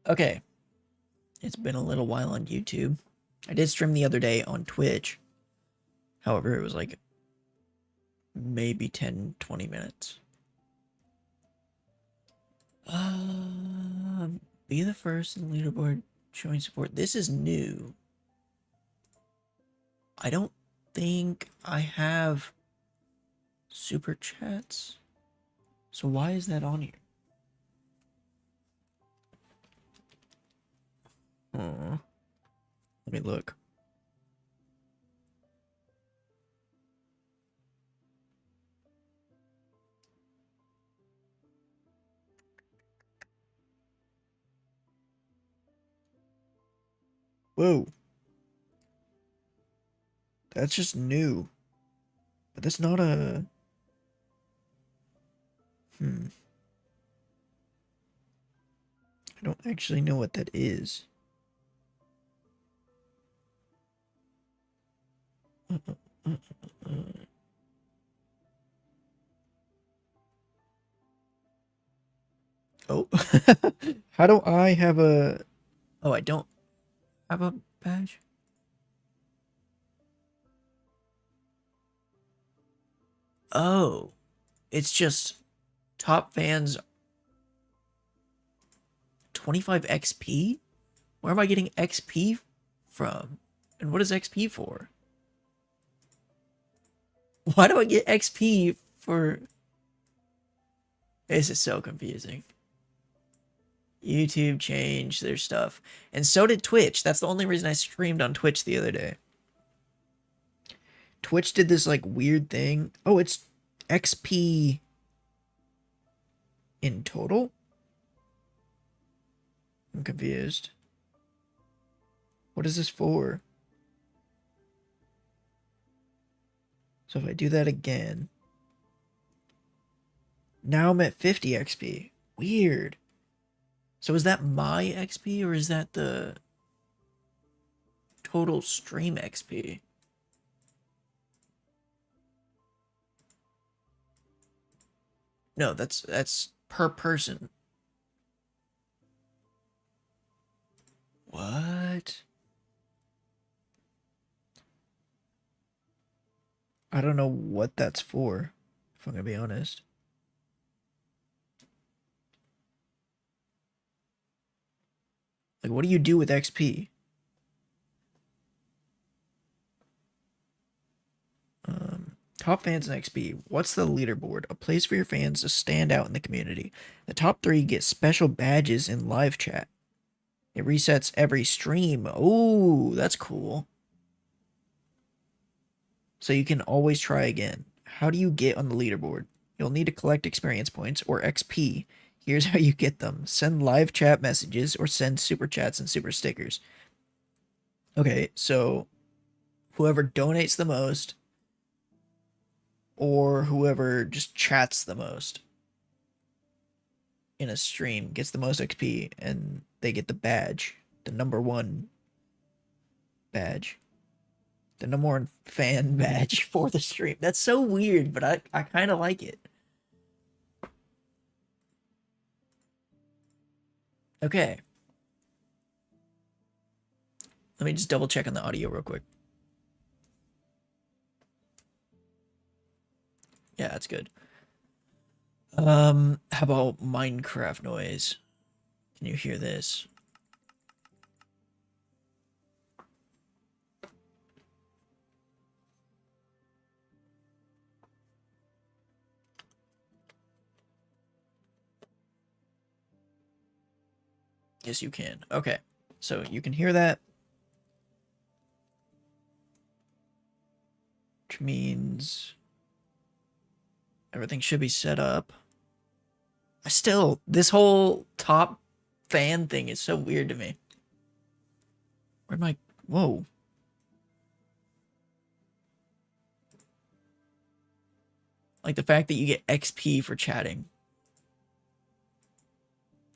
Okay, it's been a little while on YouTube. I did stream the other day on Twitch. However, it was like maybe 10, 20 minutes. Be the first in the leaderboard showing support. This is new. I don't think I have super chats. So why is that on here? Let me look. Whoa. That's just new. But that's not a... I don't actually know what that is. Oh. How do I have a... Oh, I don't have a badge? Oh. It's just top fans 25 XP? Where am I getting XP from? And what is XP for? Why do I get XP for... This is so confusing. YouTube changed their stuff. And so did Twitch. That's the only reason I streamed on Twitch the other day. Twitch did this like weird thing. Oh, it's XP in total? I'm confused. What is this for? So if I do that again. Now I'm at 50 XP. Weird. So is that my XP or is that the total stream XP? No, that's per person. What? I don't know what that's for, if I'm gonna be honest. Like, what do you do with XP? Top fans and XP. What's the leaderboard? A place for your fans to stand out in the community. The top 3 get special badges in live chat. It resets every stream. Oh, that's cool. So you can always try again. How do you get on the leaderboard? You'll need to collect experience points, or XP. Here's how you get them. Send live chat messages, or send super chats and super stickers. Okay, so whoever donates the most, or whoever just chats the most in a stream gets the most XP, and they get the badge, the #1 badge, the #1 fan badge for the stream. That's so weird, but I kind of like it. Okay. Let me just double check on the audio real quick. Yeah, that's good. How about Minecraft noise? Can you hear this? Yes, you can. Okay. So you can hear that. Which means everything should be set up. This whole top fan thing is so weird to me. Where'd my... Whoa. Like the fact that you get XP for chatting.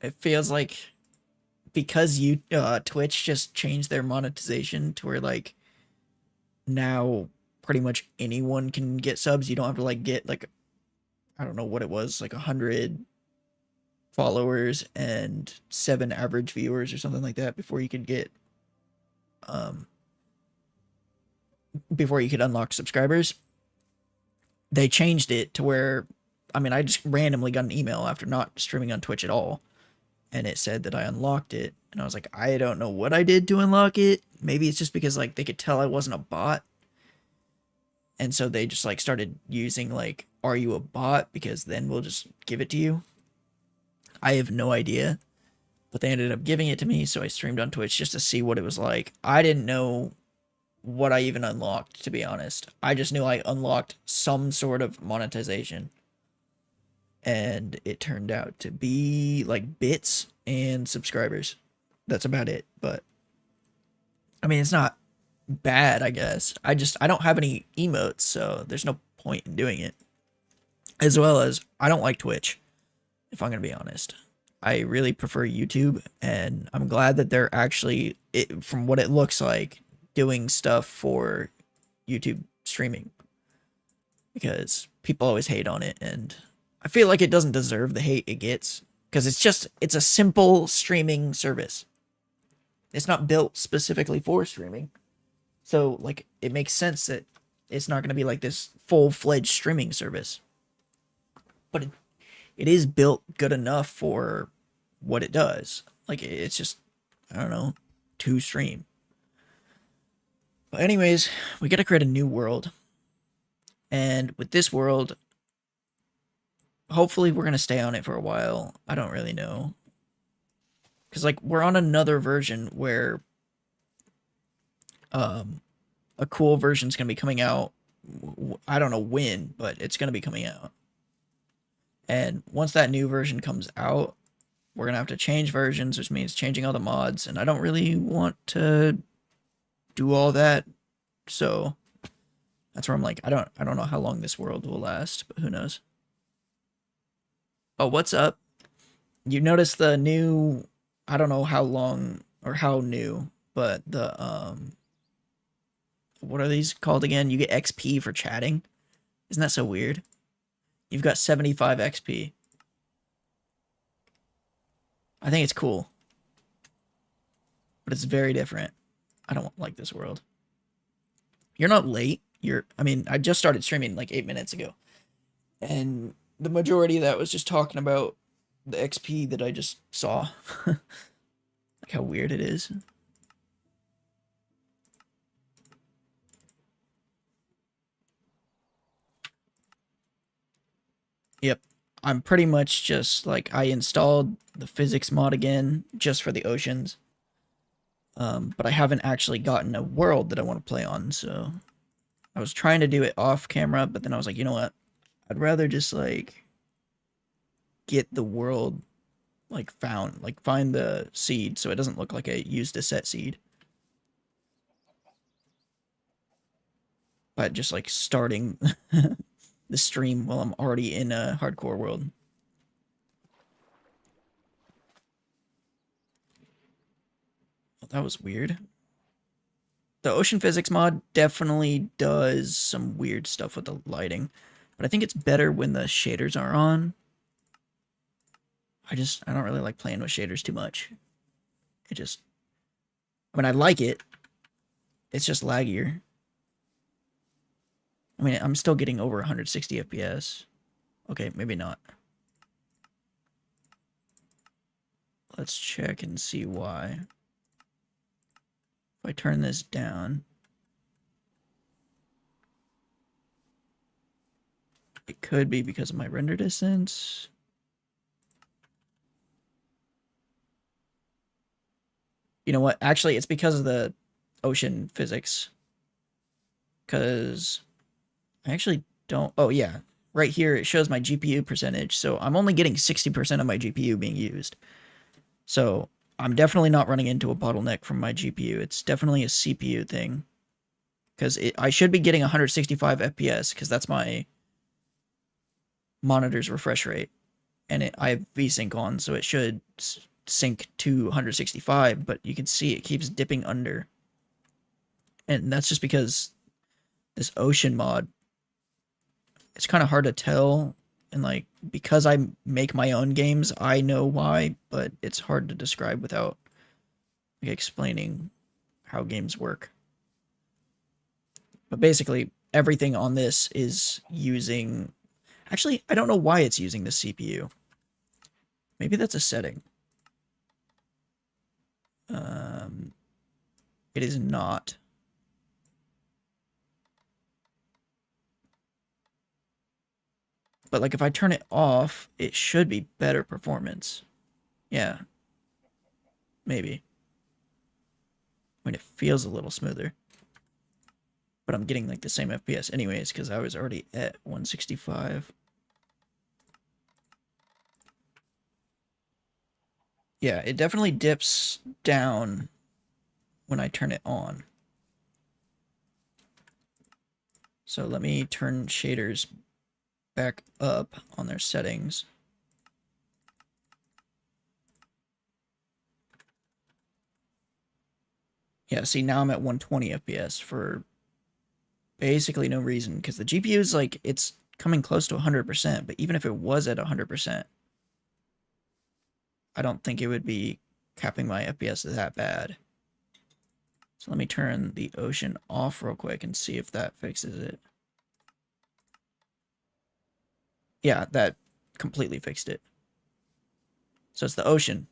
It feels like because Twitch just changed their monetization to where like now pretty much anyone can get subs. You don't have to like get like, I don't know what it was, like 100 followers and 7 average viewers or something like that before you could get um before you could unlock subscribers. They changed it to where, I mean, I just randomly got an email after not streaming on Twitch at all, and it said that I unlocked it, and I was like, I don't know what I did to unlock it. Maybe it's just because like they could tell I wasn't a bot, and so they just like started using like, are you a bot, because then we'll just give it to you. I have no idea, but they ended up giving it to me, so I streamed on Twitch just to see what it was like. I didn't know what I even unlocked, to be honest. I just knew I unlocked some sort of monetization, and it turned out to be like bits and subscribers. That's about it. But I mean, it's not bad, I guess. I don't have any emotes, so there's no point in doing it. As well as I don't like Twitch, if I'm going to be honest. I really prefer YouTube, and I'm glad that they're actually, from what it looks like, doing stuff for YouTube streaming, because people always hate on it, and I feel like it doesn't deserve the hate it gets, because it's a simple streaming service. It's not built specifically for streaming. So like it makes sense that it's not going to be like this full-fledged streaming service. But it is built good enough for what it does. Like it's just, I don't know, to stream. But anyways, we got to create a new world. And with this world, hopefully we're going to stay on it for a while. I don't really know. Because like we're on another version where a cool version's going to be coming out. I don't know when, but it's going to be coming out. And once that new version comes out, we're going to have to change versions, which means changing all the mods. And I don't really want to do all that. So that's where I'm like, I don't know how long this world will last, but who knows? Oh, what's up? You notice the new, I don't know how long or how new, but the what are these called again? You get XP for chatting. Isn't that so weird? You've got 75 XP. I think it's cool. But it's very different. I don't like this world. You're not late. I mean, I just started streaming like 8 minutes ago. And the majority of that was just talking about the XP that I just saw. Like how weird it is. Yep. I'm pretty much just like, I installed the physics mod again just for the oceans. But I haven't actually gotten a world that I want to play on, so I was trying to do it off camera, but then I was like, you know what? I'd rather just like get the world like found, like find the seed so it doesn't look like I used a set seed. But just like starting the stream while I'm already in a hardcore world. Well, that was weird. The ocean physics mod definitely does some weird stuff with the lighting, but I think it's better when the shaders are on. I don't really like playing with shaders too much. I mean, I like it. It's just laggier. I mean, I'm still getting over 160 FPS. Okay, maybe not. Let's check and see why. If I turn this down, it could be because of my render distance. You know what? Actually, it's because of the ocean physics. Because I actually don't... Oh, yeah. Right here, it shows my GPU percentage. So I'm only getting 60% of my GPU being used. So I'm definitely not running into a bottleneck from my GPU. It's definitely a CPU thing. Because I should be getting 165 FPS, because that's my monitor's refresh rate. And I have VSync on, so it should sync to 165, but you can see it keeps dipping under. And that's just because this ocean mod, it's kind of hard to tell And like, because I make my own games, I know why, but it's hard to describe without like explaining how games work. But basically, everything on this is using... Actually, I don't know why it's using the CPU. Maybe that's a setting. It is not. But like if I turn it off, it should be better performance. Yeah. Maybe. I mean, it feels a little smoother. But I'm getting like the same FPS anyways, because I was already at 165. Yeah, it definitely dips down when I turn it on. So let me turn shaders back up on their settings. Yeah, see, now I'm at 120 FPS for basically no reason, because the GPU is like, it's coming close to 100%, but even if it was at 100%, I don't think it would be capping my FPS that bad. So let me turn the ocean off real quick and see if that fixes it. Yeah, that completely fixed it. So it's the ocean.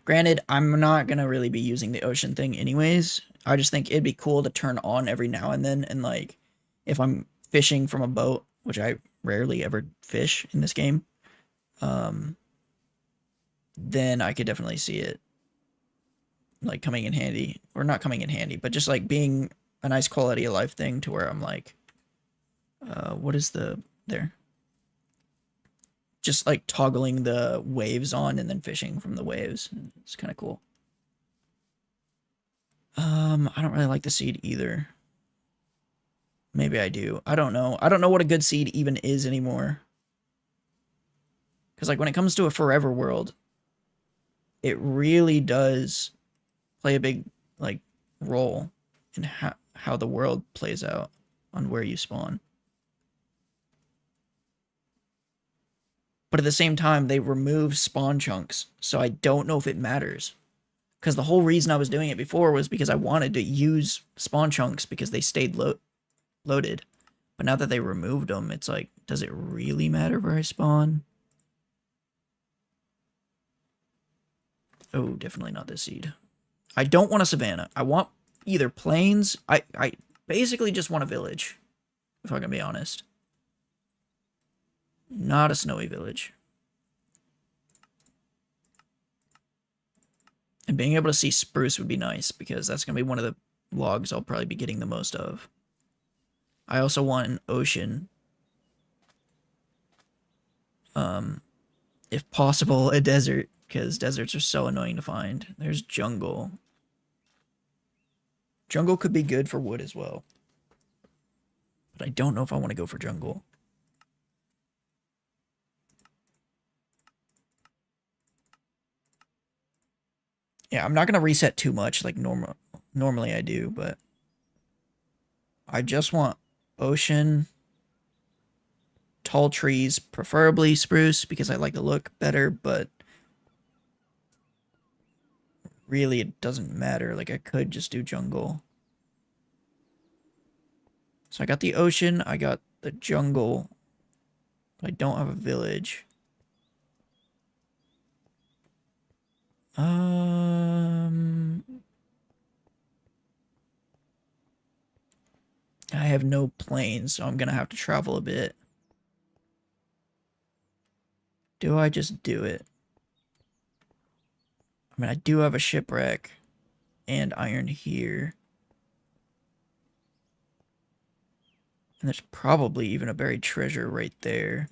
Granted, I'm not going to really be using the ocean thing anyways. I just think it'd be cool to turn on every now and then. And like, if I'm fishing from a boat, which I rarely ever fish in this game, then I could definitely see it like coming in handy. Or not coming in handy, but just like being a nice quality of life thing to where I'm like, what is there? Just like toggling the waves on and then fishing from the waves. It's kind of cool. I don't really like the seed either. Maybe I do. I don't know. I don't know what a good seed even is anymore. Because like when it comes to a forever world, it really does play a big like role in how the world plays out on where you spawn. But at the same time, they remove spawn chunks, so I don't know if it matters. Because the whole reason I was doing it before was because I wanted to use spawn chunks because they stayed loaded. But now that they removed them, it's like, does it really matter where I spawn? Oh, definitely not this seed. I don't want a savannah. I want either plains. I basically just want a village, if I can be honest. Not a snowy village. And being able to see spruce would be nice, because that's going to be one of the logs I'll probably be getting the most of. I also want an ocean. If possible, a desert, because deserts are so annoying to find. There's jungle. Jungle could be good for wood as well. But I don't know if I want to go for jungle. Yeah, I'm not going to reset too much like normally I do, but I just want ocean, tall trees, preferably spruce because I like the look better, but really it doesn't matter. Like I could just do jungle. So I got the ocean, I got the jungle, but I don't have a village. I have no planes, so I'm gonna have to travel a bit. Do I just do it? I mean, I do have a shipwreck and iron here. And there's probably even a buried treasure right there.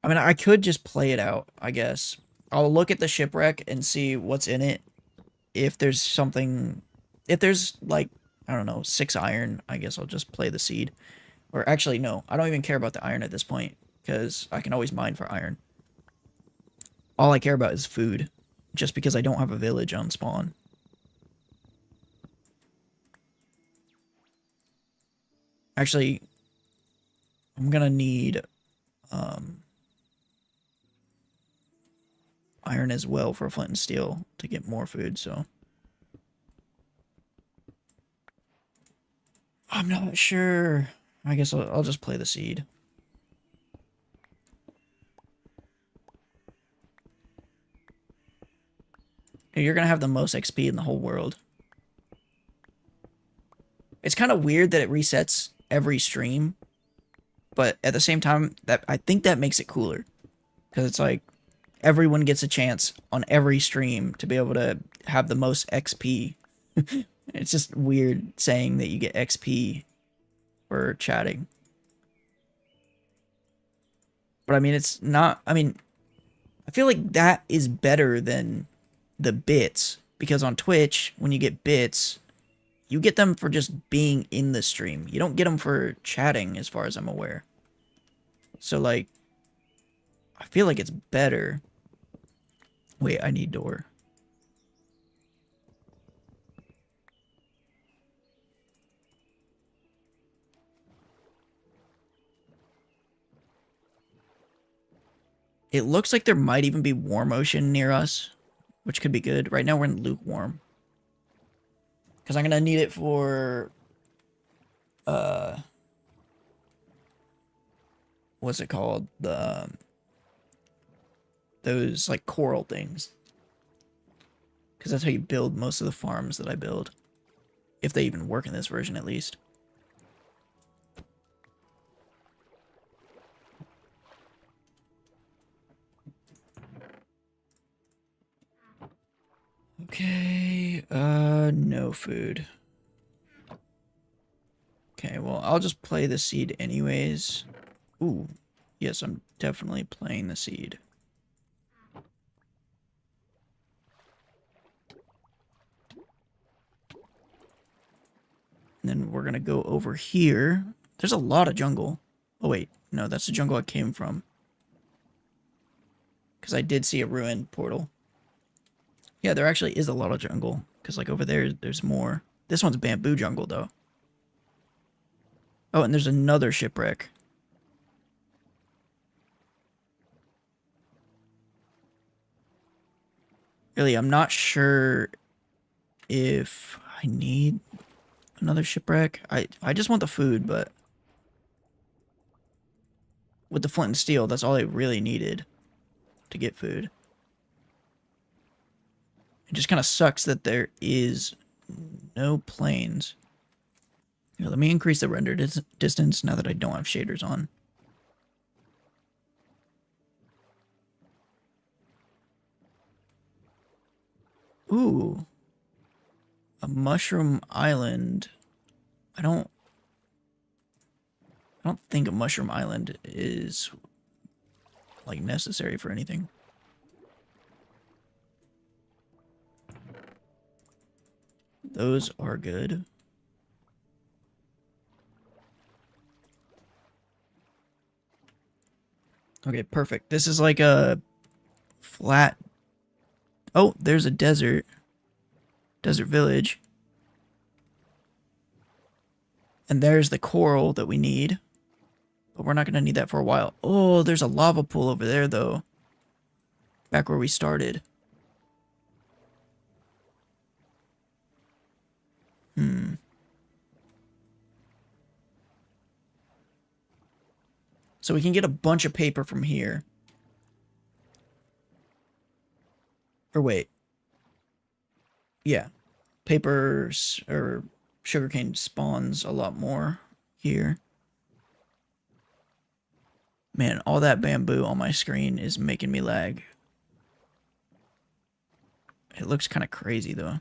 I mean, I could just play it out, I guess. I'll look at the shipwreck and see what's in it. If there's something... If there's, like, I don't know, 6 iron, I guess I'll just play the seed. Or actually, no. I don't even care about the iron at this point, because I can always mine for iron. All I care about is food, just because I don't have a village on spawn. Actually, I'm gonna need iron as well for flint and steel to get more food, so I'm not sure. I guess I'll just play the seed. You're gonna have the most XP in the whole world. It's kind of weird that it resets every stream, but at the same time, that I think that makes it cooler because it's like everyone gets a chance on every stream to be able to have the most XP. It's just weird saying that you get XP for chatting. But I mean, it's not. I mean, I feel like that is better than the bits because on Twitch, when you get bits, you get them for just being in the stream. You don't get them for chatting, as far as I'm aware. So, like, I feel like it's better. Wait, I need door. It looks like there might even be warm ocean near us, which could be good. Right now we're in lukewarm. Because I'm going to need it for... what's it called? Those, like, coral things. Because that's how you build most of the farms that I build. If they even work in this version, at least. Okay, no food. Okay, well, I'll just play the seed anyways. Ooh, yes, I'm definitely playing the seed. And then we're gonna go over here. There's a lot of jungle. Oh, wait, no, that's the jungle I came from. Because I did see a ruined portal. Yeah, there actually is a lot of jungle. Because, like, over there, there's more. This one's bamboo jungle, though. Oh, and there's another shipwreck. Really, I'm not sure if I need another shipwreck. I just want the food, but with the flint and steel, that's all I really needed to get food. It just kind of sucks that there is no plains. Here, let me increase the render distance now that I don't have shaders on. Ooh. A mushroom island. I don't think a mushroom island is, like, necessary for anything. Those are good. Okay, perfect. This is like a flat... Oh, there's a desert. Desert village. And there's the coral that we need. But we're not going to need that for a while. Oh, there's a lava pool over there, though. Back where we started. So we can get a bunch of paper from here. Or wait. Yeah. Papers or sugarcane spawns a lot more here. Man, all that bamboo on my screen is making me lag. It looks kind of crazy, though.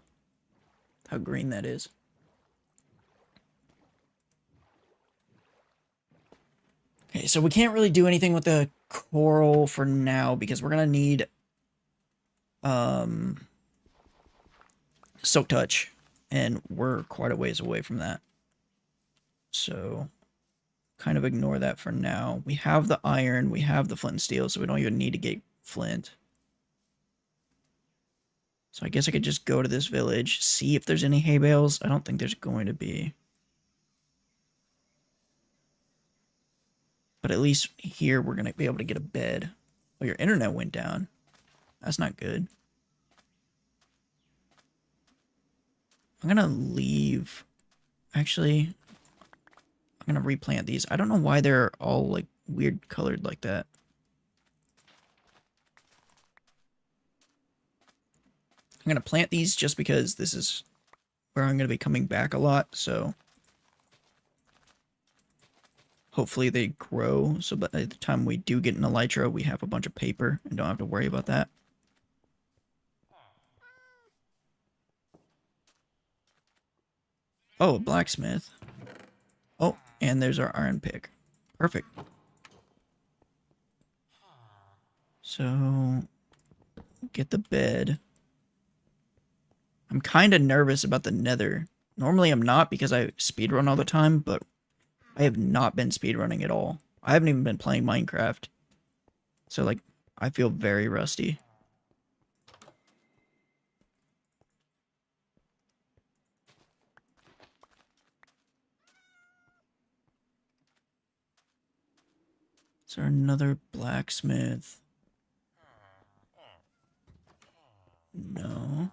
How green that is. Okay, so we can't really do anything with the coral for now because we're gonna need Silk Touch, and we're quite a ways away from that. So kind of ignore that for now. We have the iron, we have the flint and steel, so we don't even need to get flint. So I guess I could just go to this village, see if there's any hay bales. I don't think there's going to be. But at least here we're going to be able to get a bed. Oh, your internet went down. That's not good. I'm going to leave. Actually, I'm going to replant these. I don't know why they're all like weird colored like that. I'm going to plant these just because this is where I'm going to be coming back a lot. So hopefully they grow so by the time we do get an elytra, we have a bunch of paper and don't have to worry about that. Oh, a blacksmith. Oh, and there's our iron pick. Perfect. So, get the bed. I'm kind of nervous about the nether. Normally I'm not because I speedrun all the time, but I have not been speedrunning at all. I haven't even been playing Minecraft. So, like, I feel very rusty. Is there another blacksmith? No.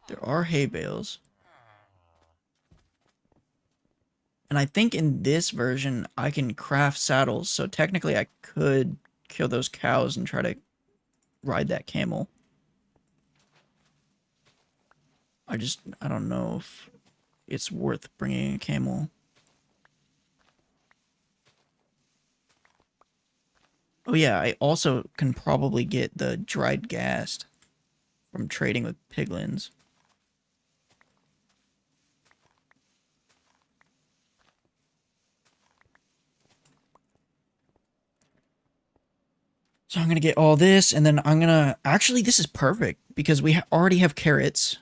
There are hay bales. And I think in this version, I can craft saddles. So technically, I could kill those cows and try to ride that camel. I don't know if it's worth bringing a camel. Oh yeah, I also can probably get the dried ghast from trading with piglins. So I'm going to get all this, and then I'm going to... Actually, this is perfect, because we already have carrots.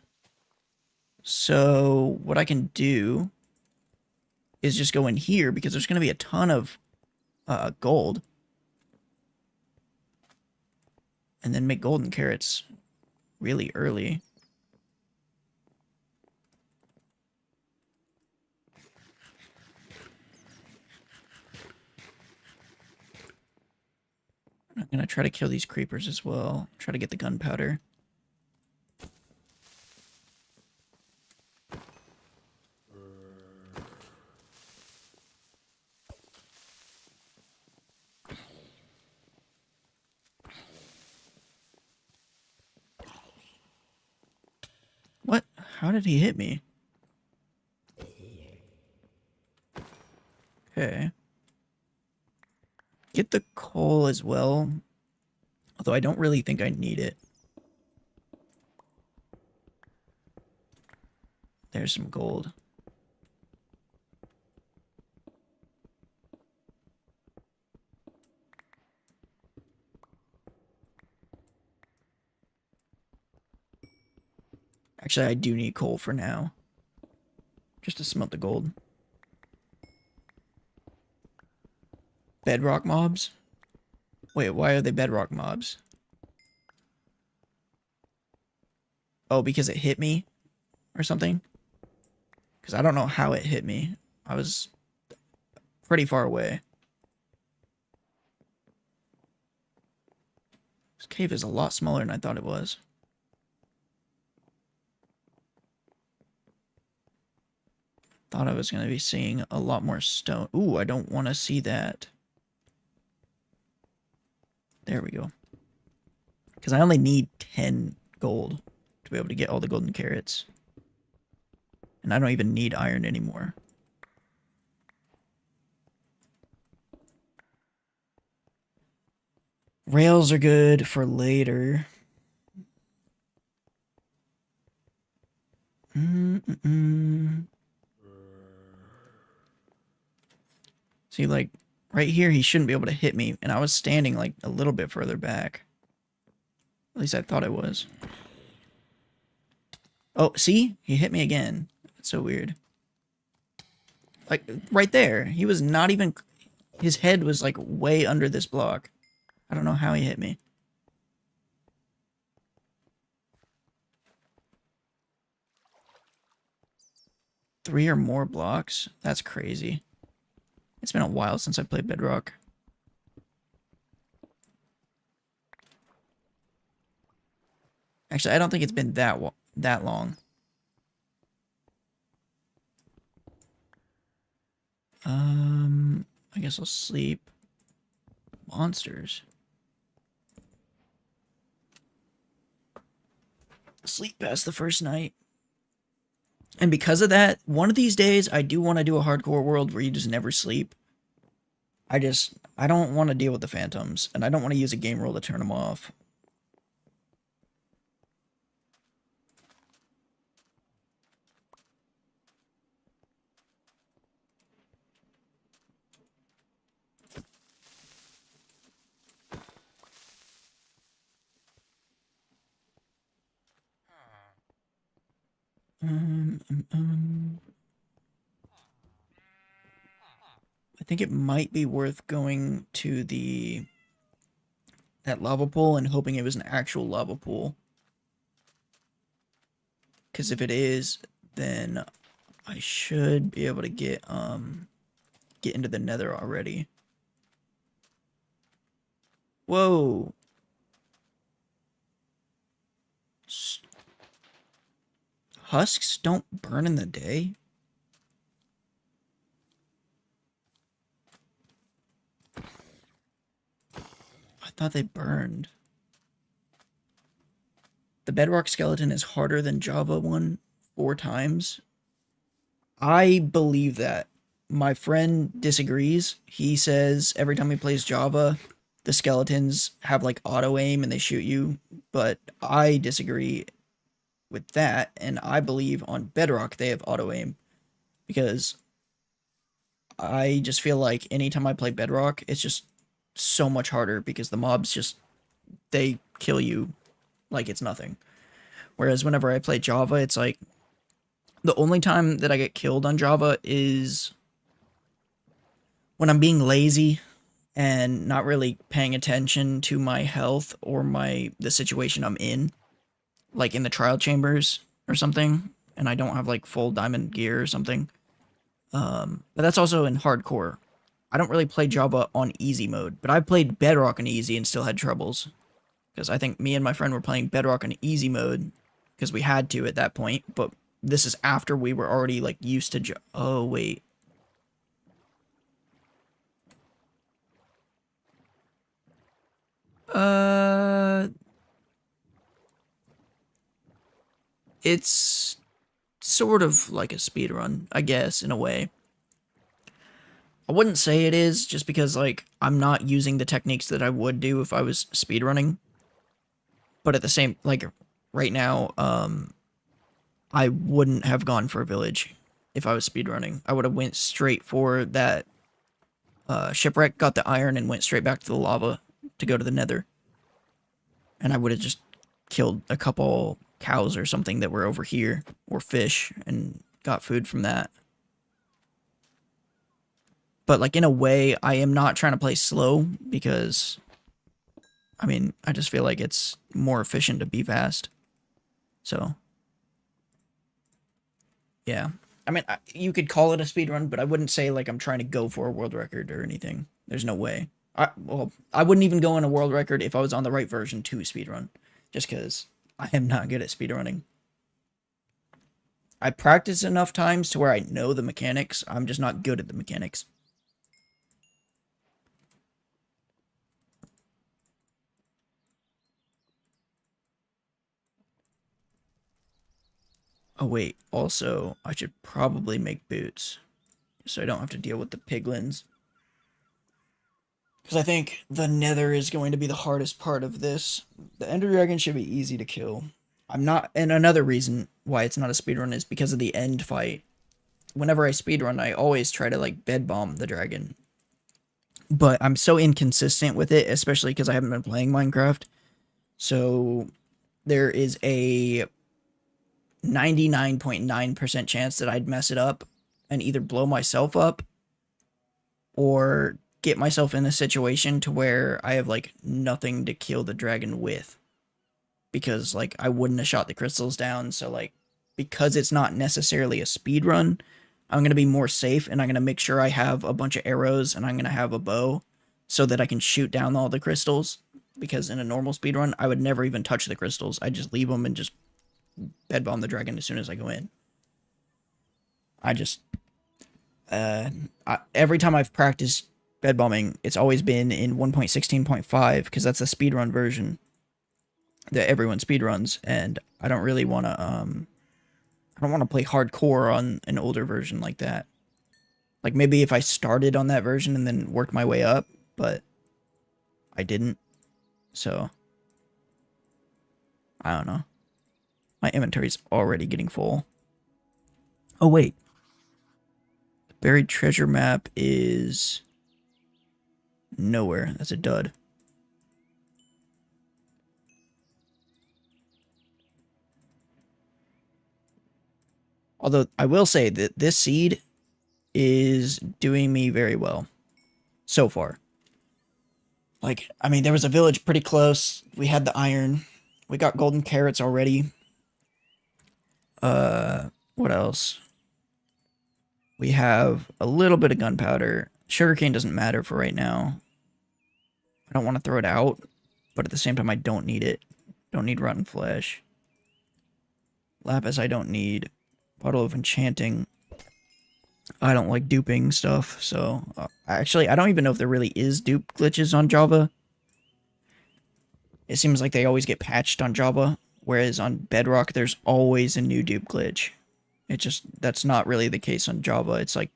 So what I can do is just go in here, because there's going to be a ton of gold. And then make golden carrots really early. I'm going to try to kill these creepers as well. Try to get the gunpowder. What? How did he hit me? Okay. Get the coal as well. Although I don't really think I need it. There's some gold. Actually, I do need coal for now. Just to smelt the gold. Bedrock mobs? Wait, why are they bedrock mobs? Oh, because it hit me? Or something? Because I don't know how it hit me. I was pretty far away. This cave is a lot smaller than I thought it was. Thought I was going to be seeing a lot more stone. Ooh, I don't want to see that. There we go. Because I only need 10 gold to be able to get all the golden carrots. And I don't even need iron anymore. Rails are good for later. See, like, right here, he shouldn't be able to hit me. And I was standing, like, a little bit further back. At least I thought I was. Oh, see? He hit me again. That's so weird. Like, right there. He was not even... His head was, like, way under this block. I don't know how he hit me. 3 or more blocks? That's crazy. It's been a while since I played Bedrock. Actually, I don't think it's been that long. I guess I'll sleep. Monsters. Sleep past the first night. And because of that, one of these days, I do want to do a hardcore world where you just never sleep. I don't want to deal with the phantoms, and I don't want to use a game rule to turn them off. I think it might be worth going to that lava pool and hoping it was an actual lava pool. Because if it is, then I should be able to get into the nether already. Whoa. Husks don't burn in the day? I thought they burned. The bedrock skeleton is harder than Java one 4 times. I believe that. My friend disagrees. He says every time he plays Java, the skeletons have like auto aim and they shoot you, but I disagree with that, and I believe on Bedrock they have auto aim because I just feel like anytime I play Bedrock, it's just so much harder because the mobs just they kill you like it's nothing. Whereas whenever I play Java, it's like the only time that I get killed on Java is when I'm being lazy and not really paying attention to my health or the situation I'm in, like in the trial chambers or something, and I don't have like full diamond gear or something. But that's also in hardcore. I don't really play Java on easy mode, but I played Bedrock on easy and still had troubles. Because I think me and my friend were playing Bedrock on easy mode because we had to at that point, but this is after we were already like used to oh wait. It's sort of like a speedrun, I guess, in a way. I wouldn't say it is, just because, like, I'm not using the techniques that I would do if I was speedrunning. But at the same, like, right now, I wouldn't have gone for a village if I was speedrunning. I would have went straight for that shipwreck, got the iron, and went straight back to the lava to go to the nether. And I would have just killed a couple cows or something that were over here, or fish, and got food from that. But, like, in a way, I am not trying to play slow because, I mean, I just feel like it's more efficient to be fast. So, yeah. I mean, you could call it a speedrun, but I wouldn't say, like, I'm trying to go for a world record or anything. There's no way. Well, I wouldn't even go on a world record if I was on the right version to speedrun, just because I am not good at speedrunning. I practice enough times to where I know the mechanics. I'm just not good at the mechanics. Oh wait, also, I should probably make boots, so I don't have to deal with the piglins. Because I think the nether is going to be the hardest part of this. The ender dragon should be easy to kill. I'm not, and another reason why it's not a speedrun is because of the end fight. Whenever I speedrun, I always try to, like, bed bomb the dragon. But I'm so inconsistent with it, especially because I haven't been playing Minecraft. So there is a 99.9% chance that I'd mess it up and either blow myself up or get myself in a situation to where I have, like, nothing to kill the dragon with. Because, like, I wouldn't have shot the crystals down, so, like, because it's not necessarily a speed run, I'm going to be more safe, and I'm going to make sure I have a bunch of arrows, and I'm going to have a bow so that I can shoot down all the crystals, because in a normal speed run, I would never even touch the crystals. I just leave them and just bed bomb the dragon as soon as I go in. I just every time I've practiced bed bombing, it's always been in 1.16.5 because that's the speedrun version that everyone speedruns, and I don't really want to I don't want to play hardcore on an older version like that. Like maybe if I started on that version and then worked my way up, but I didn't. So I don't know. My inventory's already getting full. Oh wait. The buried treasure map is nowhere. That's a dud. Although I will say that this seed is doing me very well so far. Like, I mean, there was a village pretty close. We had the iron. We got golden carrots already. What else? We have a little bit of gunpowder. Sugarcane doesn't matter for right now. I don't want to throw it out, but at the same time, I don't need it. Don't need rotten flesh. Lapis I don't need. Bottle of enchanting. I don't like duping stuff, so... actually, I don't even know if there really is dupe glitches on Java. It seems like they always get patched on Java, whereas on Bedrock, there's always a new dupe glitch. It just... that's not really the case on Java. It's like,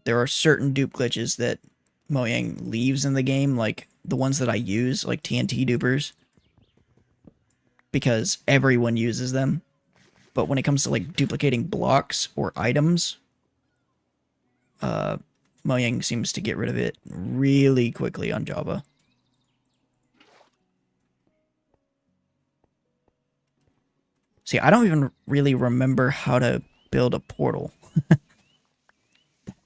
there are certain dupe glitches that Mojang leaves in the game, like the ones that I use, like TNT dupers, because everyone uses them. But when it comes to like duplicating blocks or items, Mojang seems to get rid of it really quickly on Java. See, I don't even really remember how to build a portal.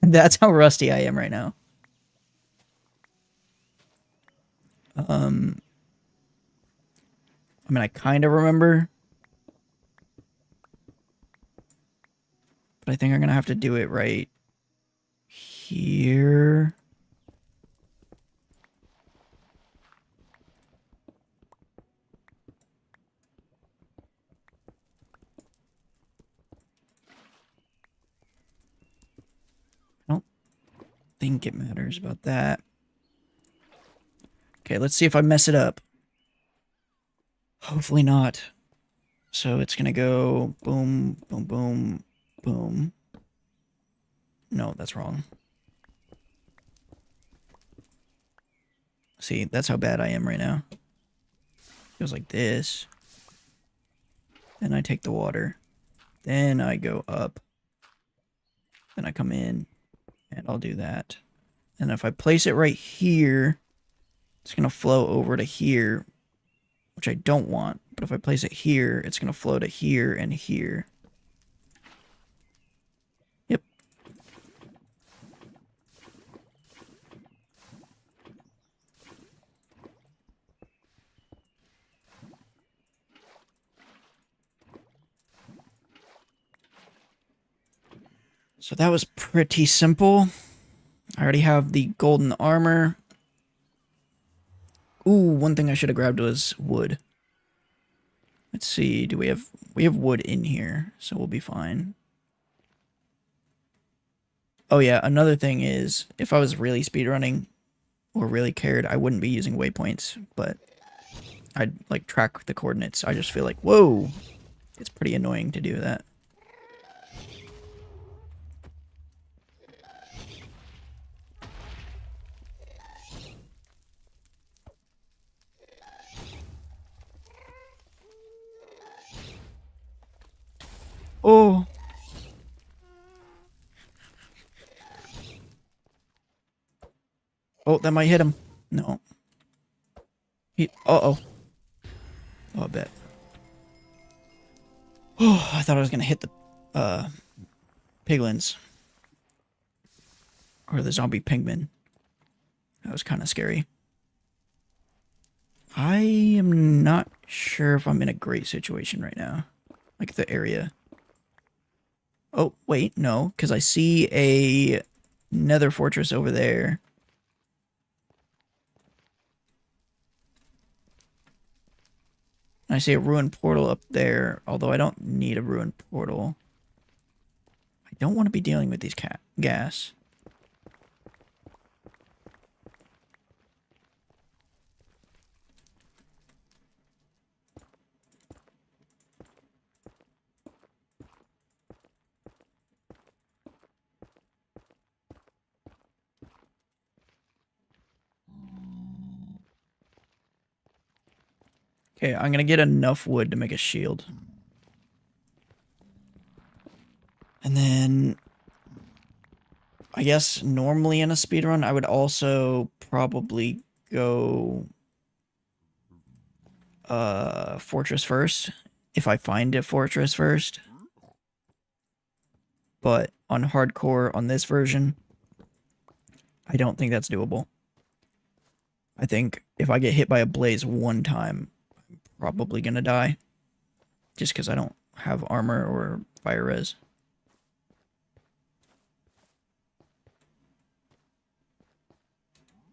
That's how rusty I am right now. I mean, I kind of remember, but I think I'm going to have to do it right here. I don't think it matters about that. Okay, let's see if I mess it up. Hopefully not. So it's gonna go boom, boom, boom, boom. No, that's wrong. See, that's how bad I am right now. It goes like this. Then I take the water. Then I go up. Then I come in. And I'll do that. And if I place it right here, it's going to flow over to here, which I don't want. But if I place it here, it's going to flow to here and here. Yep. So that was pretty simple. I already have the golden armor. Ooh, one thing I should have grabbed was wood. Let's see, do we have wood in here, so we'll be fine. Oh yeah, another thing is, if I was really speedrunning or really cared, I wouldn't be using waypoints, but I'd like track the coordinates. I just feel like, whoa, it's pretty annoying to do that. Oh. Oh, that might hit him. No. Uh-oh. Oh, I bet. Oh, I thought I was gonna hit the, piglins. Or the zombie pigmen. That was kind of scary. I am not sure if I'm in a great situation right now. Like the area. Oh, wait, no, because I see a nether fortress over there. I see a ruined portal up there, although I don't need a ruined portal. I don't want to be dealing with these gas. Okay, I'm gonna get enough wood to make a shield. And then I guess normally in a speedrun, I would also probably go fortress first if I find a fortress first. But on hardcore on this version, I don't think that's doable. I think if I get hit by a blaze one time, I'm probably gonna die. Just because I don't have armor or fire res.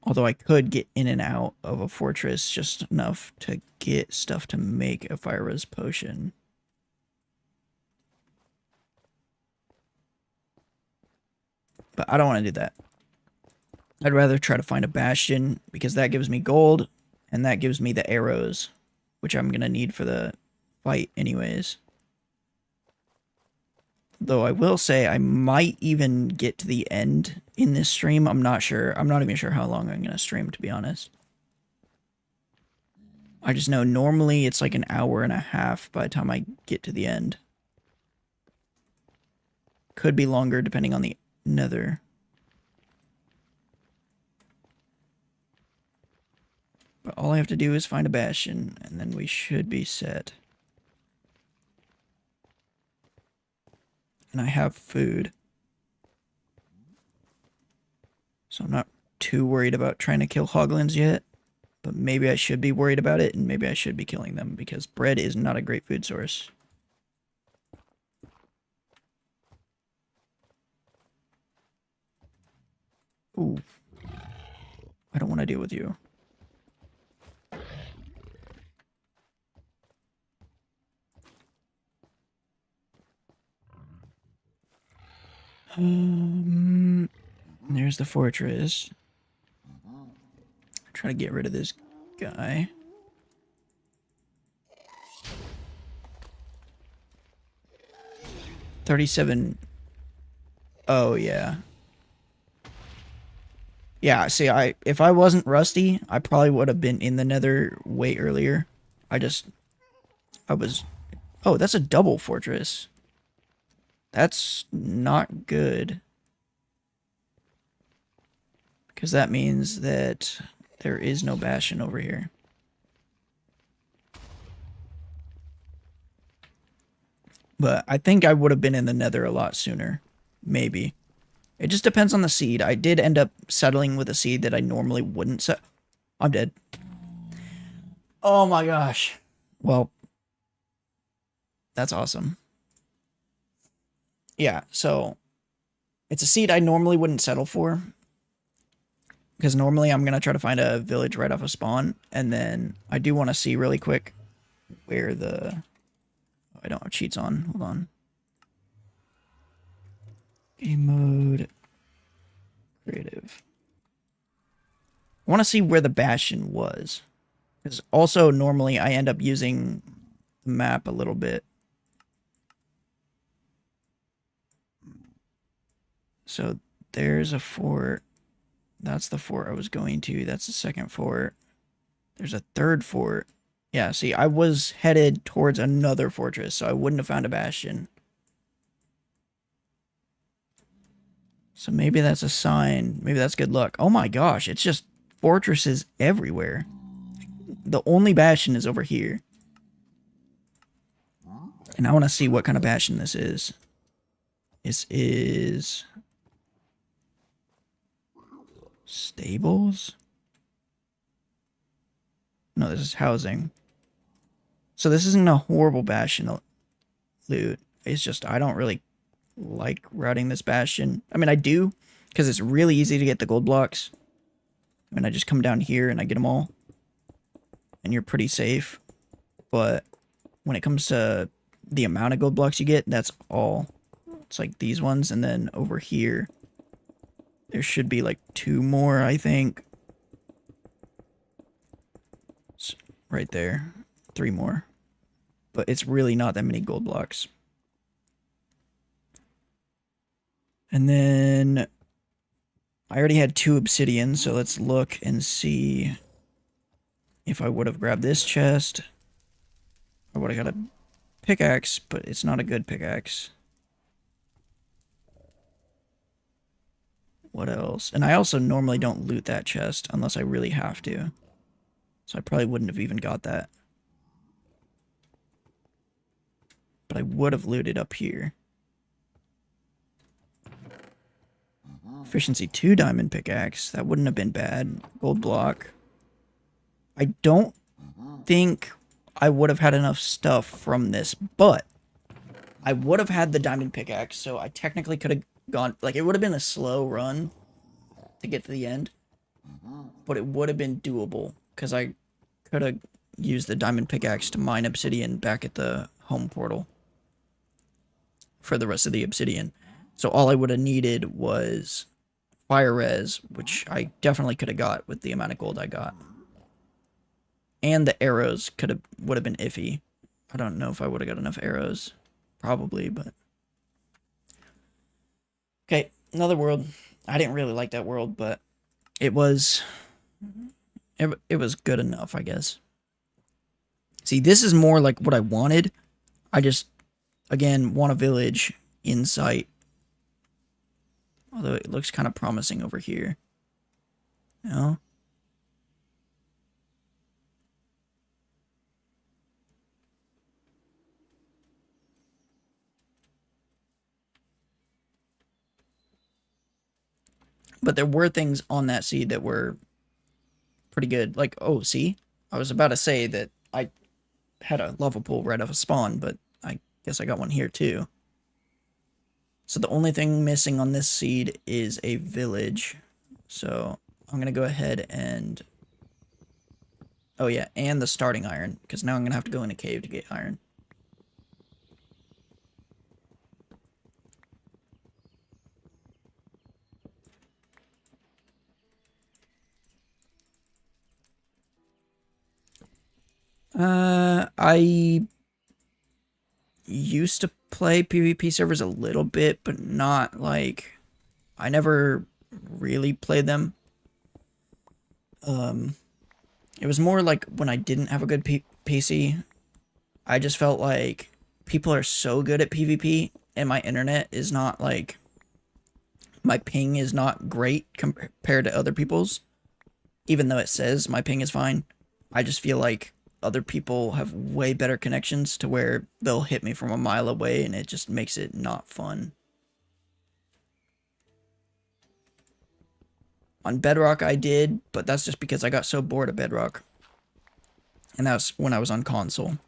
Although I could get in and out of a fortress just enough to get stuff to make a fire res potion. But I don't want to do that. I'd rather try to find a bastion because that gives me gold and that gives me the arrows, which I'm going to need for the fight anyways. Though I will say I might even get to the end in this stream. I'm not sure. I'm not even sure how long I'm going to stream, to be honest. I just know normally it's like an hour and a half by the time I get to the end. Could be longer depending on the nether. But all I have to do is find a bastion, and then we should be set. And I have food. So I'm not too worried about trying to kill hoglins yet. But maybe I should be worried about it, and maybe I should be killing them, because bread is not a great food source. Ooh. I don't want to deal with you. There's the fortress. Try to get rid of this guy. $37. Oh, yeah. Yeah, see, if I wasn't rusty, I probably would have been in the nether way earlier. I was... Oh, that's a double fortress. That's not good. Because that means that there is no bastion over here. But I think I would have been in the nether a lot sooner. Maybe. It just depends on the seed. I did end up settling with a seed that I normally wouldn't set. I'm dead. Oh my gosh. Well, that's awesome. Yeah, so it's a seed I normally wouldn't settle for. Because normally I'm going to try to find a village right off of spawn. And then I do want to see really quick where the... I don't have cheats on. Hold on. Game mode. Creative. I want to see where the bastion was. Because also normally I end up using the map a little bit. So there's a fort. That's the fort I was going to. That's the second fort. There's a third fort. Yeah, see, I was headed towards another fortress, so I wouldn't have found a bastion. So maybe that's a sign. Maybe that's good luck. Oh my gosh, it's just fortresses everywhere. The only bastion is over here. And I want to see what kind of bastion this is. This is... stables? No, this is housing. So this isn't a horrible bastion loot. It's just, I don't really like routing this bastion. I mean, I do, because it's really easy to get the gold blocks. I mean, I just come down here and I get them all. And you're pretty safe. But when it comes to the amount of gold blocks you get, that's all. It's like these ones, and then over here, there should be like 2 more, I think. Right there. 3 more. But it's really not that many gold blocks. And then I already had 2 obsidian, so let's look and see if I would have grabbed this chest. I would have got a pickaxe, but it's not a good pickaxe. What else? And I also normally don't loot that chest unless I really have to. So I probably wouldn't have even got that. But I would have looted up here. Efficiency 2 diamond pickaxe. That wouldn't have been bad. Gold block. I don't think I would have had enough stuff from this, but I would have had the diamond pickaxe, so I technically could have gone, like, it would have been a slow run to get to the end, but it would have been doable, because I could have used the diamond pickaxe to mine obsidian back at the home portal for the rest of the obsidian. So all I would have needed was fire res, which I definitely could have got with the amount of gold I got. And the arrows would have been iffy. I don't know if I would have got enough arrows. Probably, but... Okay, another world. I didn't really like that world, but it was... It was good enough, I guess. See, this is more like what I wanted. I just, again, want a village in sight. Although it looks kind of promising over here. You know? But there were things on that seed that were pretty good. Like, oh, see? I was about to say that I had a lava pool right off a spawn, but I guess I got one here too. So the only thing missing on this seed is a village. So I'm going to go ahead and... Oh yeah, and the starting iron, because now I'm going to have to go in a cave to get iron. I used to play PvP servers a little bit, but not like... I never really played them. It was more like when I didn't have a good PC, I just felt like people are so good at PvP, and my internet is not like... My ping is not great compared to other people's. Even though it says my ping is fine, I just feel like other people have way better connections to where they'll hit me from a mile away, and it just makes it not fun. On Bedrock I did, but that's just because I got so bored of Bedrock. And that was when I was on console.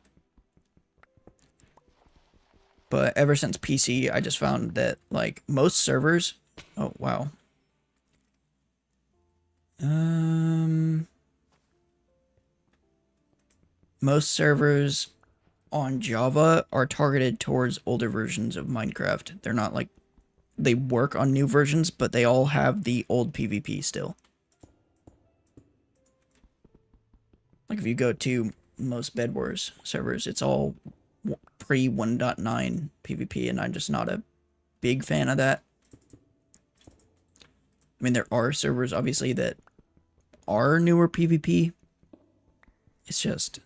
But ever since PC, I just found that, like, most servers... Oh, wow. Most servers on Java are targeted towards older versions of Minecraft. They're not like... They work on new versions, but they all have the old PvP still. Like, if you go to most Bed Wars servers, it's all pre 1.9 PvP, and I'm just not a big fan of that. I mean, there are servers, obviously, that are newer PvP. It's just...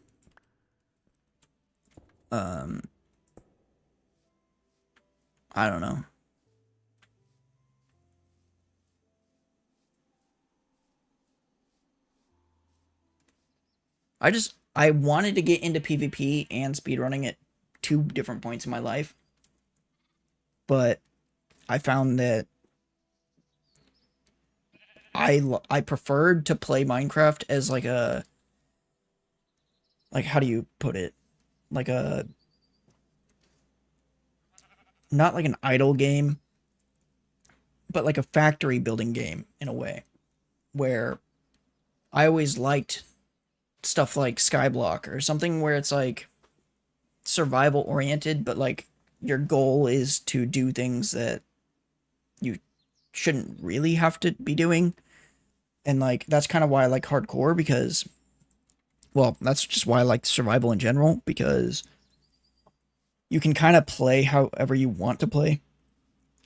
I don't know. I wanted to get into PvP and speedrunning at 2 different points in my life. But I found that I preferred to play Minecraft as like a... Like, how do you put it? Like a... not like an idle game, but like a factory building game in a way, where I always liked stuff like Skyblock or something where it's like survival oriented, but like your goal is to do things that you shouldn't really have to be doing. And like that's kind of why I like hardcore, because well, that's just why I like survival in general, because you can kind of play however you want to play.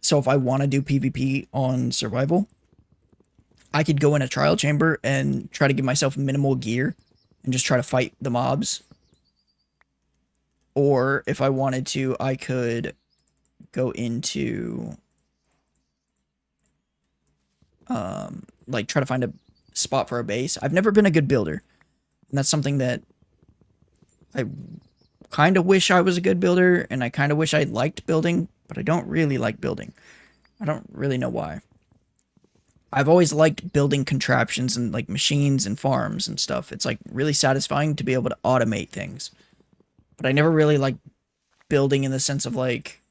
So if I want to do PvP on survival, I could go in a trial chamber and try to give myself minimal gear and just try to fight the mobs. Or if I wanted to, I could go into like try to find a spot for a base. I've never been a good builder. And that's something that I kind of wish I was a good builder, and I kind of wish I liked building, but I don't really like building. I don't really know why. I've always liked building contraptions and like machines and farms and stuff. It's like really satisfying to be able to automate things. But I never really like building in the sense of like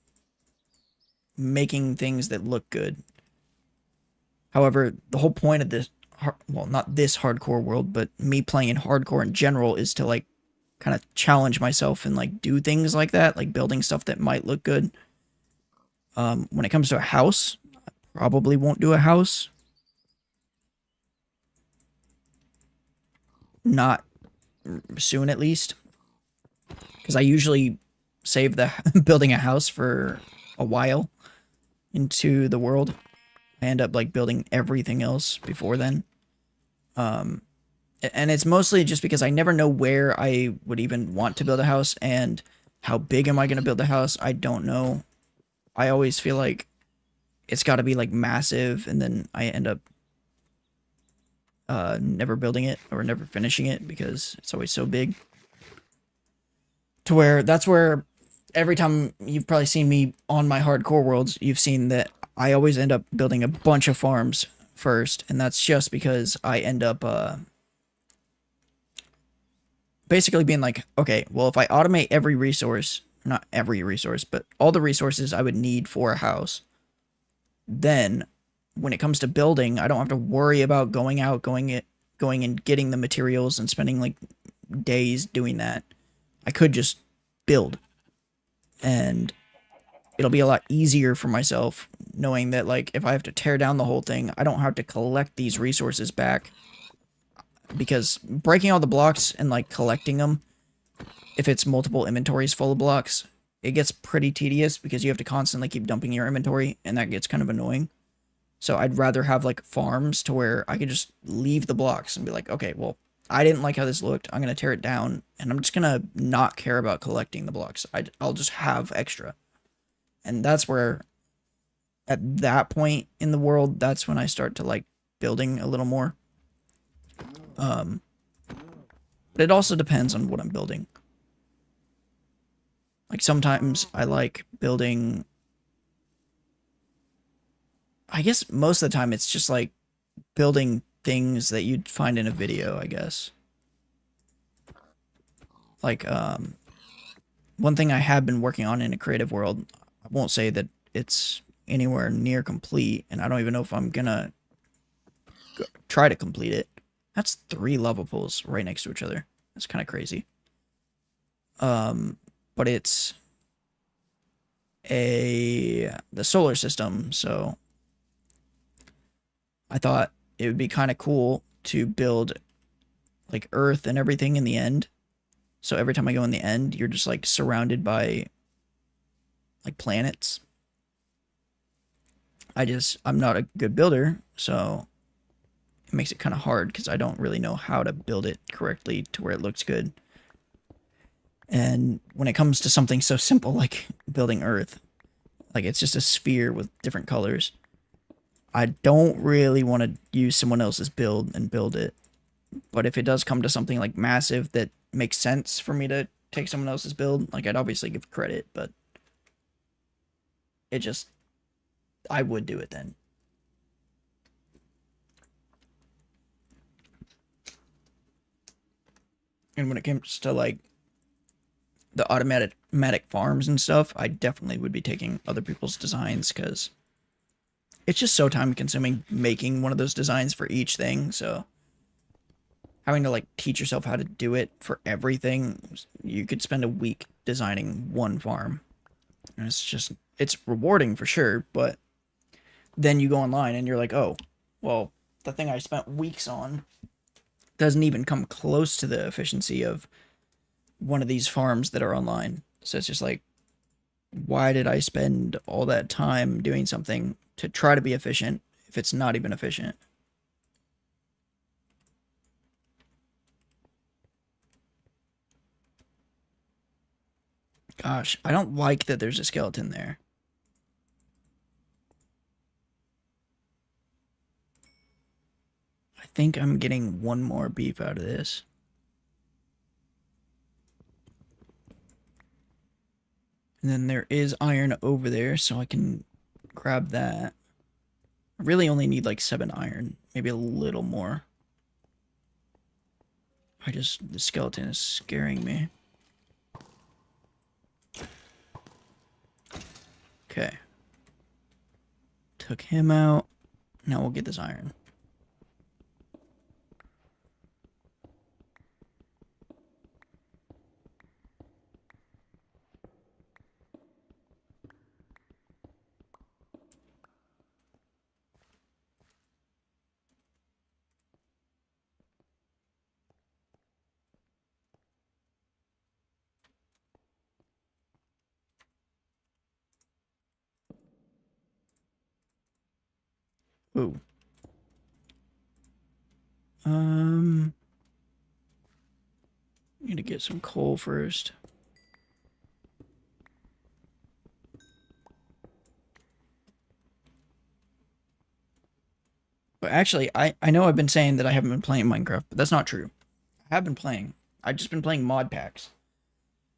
making things that look good. However, the whole point of this, well, not this hardcore world, but me playing in hardcore in general is to like kind of challenge myself and like do things like that, like building stuff that might look good. When it comes to a house, I probably won't do a house. Not soon, at least. Because I usually save the building a house for a while into the world. I end up like building everything else before then. Um, and it's mostly just because I never know where I would even want to build a house, and how big am I going to build a house? I don't know. I always feel like it's got to be like massive, and then I end up never building it or never finishing it because it's always so big. To where that's where every time you've probably seen me on my hardcore worlds, you've seen that I always end up building a bunch of farms first, and that's just because I end up basically being like, okay, well, if I automate every resource, not every resource, but all the resources I would need for a house, then when it comes to building, I don't have to worry about going and getting the materials and spending like days doing that. I could just build, and it'll be a lot easier for myself knowing that like if I have to tear down the whole thing, I don't have to collect these resources back, because breaking all the blocks and like collecting them, if it's multiple inventories full of blocks, it gets pretty tedious because you have to constantly keep dumping your inventory, and that gets kind of annoying. So I'd rather have like farms to where I could just leave the blocks and be like, okay, well, I didn't like how this looked. I'm going to tear it down, and I'm just going to not care about collecting the blocks. I'll just have extra. And that's where, at that point in the world, that's when I start to like building a little more. But it also depends on what I'm building. Like sometimes I like building, I guess most of the time it's just like building things that you'd find in a video, I guess. Like, one thing I have been working on in a creative world, I won't say that it's anywhere near complete, and I don't even know if I'm gonna try to complete it. That's 3 lava pools right next to each other. That's kind of crazy. But it's the solar system, so I thought it would be kind of cool to build like Earth and everything in the end. So every time I go in the end, you're just like surrounded by like planets. I'm not a good builder, so it makes it kind of hard because I don't really know how to build it correctly to where it looks good. And when it comes to something so simple like building Earth, like it's just a sphere with different colors, I don't really want to use someone else's build and build it. But if it does come to something like massive that makes sense for me to take someone else's build, like I'd obviously give credit, but it just, I would do it then. And when it comes to like the automatic farms and stuff, I definitely would be taking other people's designs because it's just so time consuming making one of those designs for each thing. So having to like teach yourself how to do it for everything, you could spend a week designing one farm. And it's rewarding for sure, but then you go online and you're like, oh, well, the thing I spent weeks on doesn't even come close to the efficiency of one of these farms that are online. So it's just like, why did I spend all that time doing something to try to be efficient if it's not even efficient? Gosh, I don't like that there's a skeleton there. I think I'm getting one more beef out of this. And then there is iron over there, so I can grab that. I really only need like 7 iron, maybe a little more. The skeleton is scaring me. Okay. Took him out. Now we'll get this iron. Ooh. Need to get some coal first. But actually, I know I've been saying that I haven't been playing Minecraft, but that's not true. I have been playing. I've just been playing mod packs.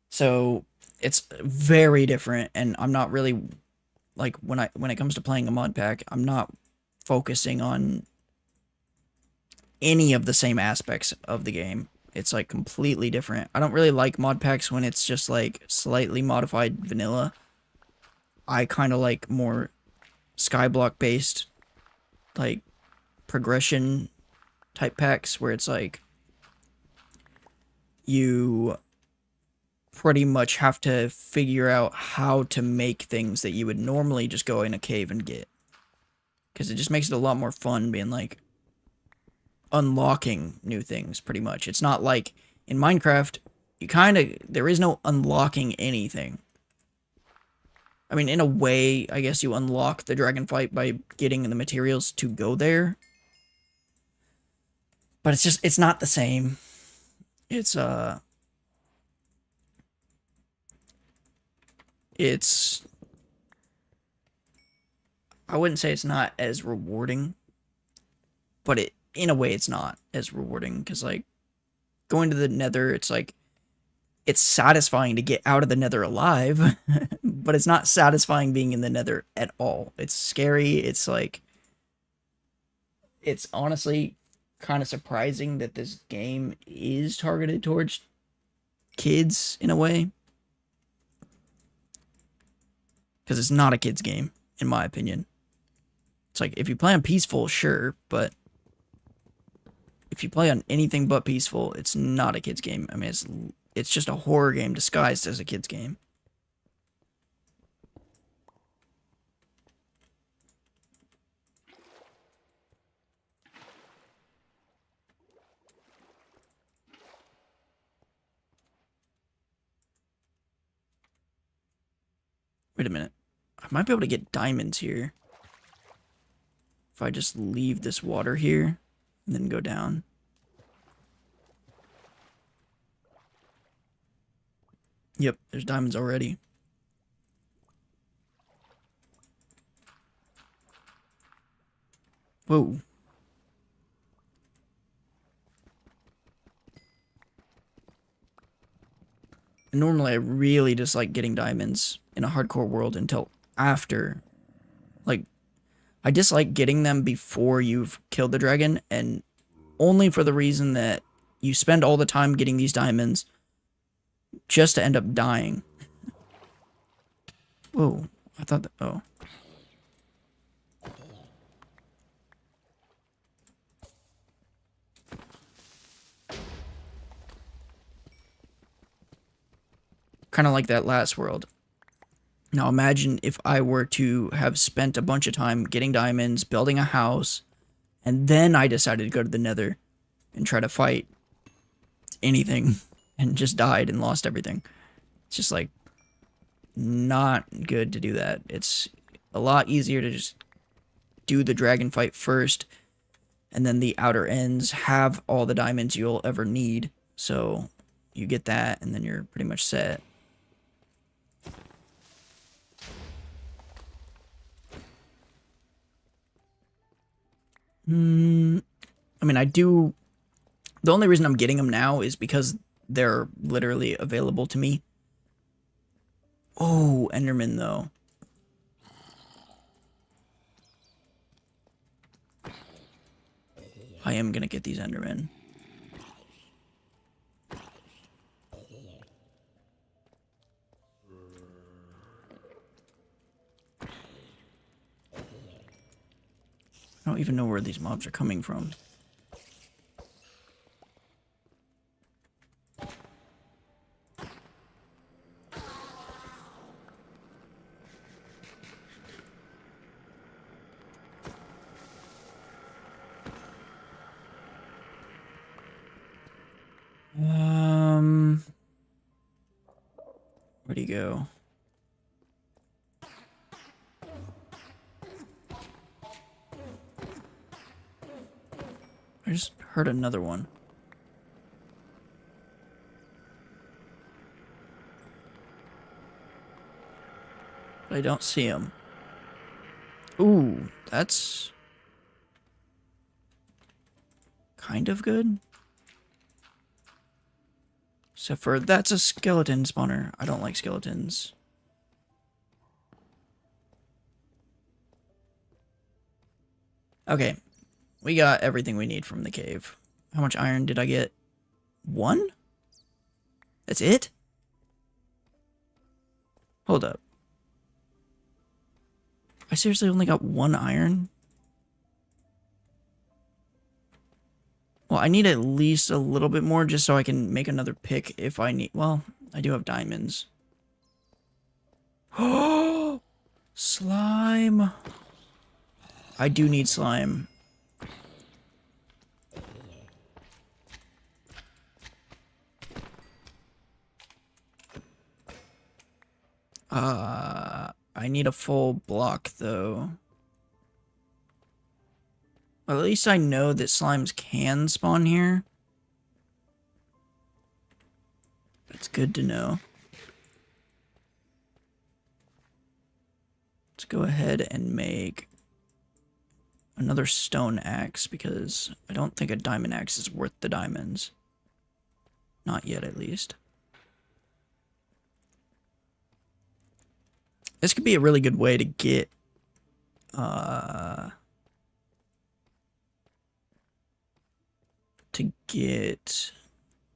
So it's very different, and I'm not really like when it comes to playing a mod pack, I'm not focusing on any of the same aspects of the game. It's like completely different. I don't really like mod packs when it's just like slightly modified vanilla. I kind of like more skyblock based like progression type packs where it's like you pretty much have to figure out how to make things that you would normally just go in a cave and get. Because it just makes it a lot more fun being like unlocking new things pretty much. It's not like in Minecraft, there is no unlocking anything. I mean, in a way, I guess you unlock the dragon fight by getting the materials to go there. But it's not the same. It's I wouldn't say it's not as rewarding, but in a way it's not as rewarding because like going to the nether, it's like it's satisfying to get out of the nether alive, but it's not satisfying being in the nether at all. It's scary. It's like it's honestly kind of surprising that this game is targeted towards kids in a way, because it's not a kids game in my opinion. It's like if you play on peaceful, sure, but if you play on anything but peaceful, it's not a kids game. I mean, it's just a horror game disguised as a kids game. Wait a minute. I might be able to get diamonds here. If I just leave this water here and then go down. Yep, there's diamonds already. Whoa. And normally I really dislike getting diamonds in a hardcore world until after. Like, I dislike getting them before you've killed the dragon, and only for the reason that you spend all the time getting these diamonds, just to end up dying. Whoa, I thought that, oh. Kind of like that last world. Now imagine if I were to have spent a bunch of time getting diamonds, building a house, and then I decided to go to the Nether and try to fight anything and just died and lost everything. It's just like not good to do that. It's a lot easier to just do the dragon fight first, and then the outer ends have all the diamonds you'll ever need. So you get that, and then you're pretty much set. I mean, I do. The only reason I'm getting them now is because they're literally available to me. Oh, Enderman, though. I am gonna get these Endermen. I don't even know where these mobs are coming from. Where'd he go? I just heard another one. But I don't see him. Ooh, that's kind of good. Except for that's a skeleton spawner. I don't like skeletons. Okay, we got everything we need from the cave. How much iron did I get? 1? That's it? Hold up. I seriously only got 1 iron? Well, I need at least a little bit more just so I can make another pick if I need... Well, I do have diamonds. Oh! Slime! I do need slime. I need a full block, though. Well, at least I know that slimes can spawn here. That's good to know. Let's go ahead and make another stone axe, because I don't think a diamond axe is worth the diamonds. Not yet, at least. This could be a really good way to get,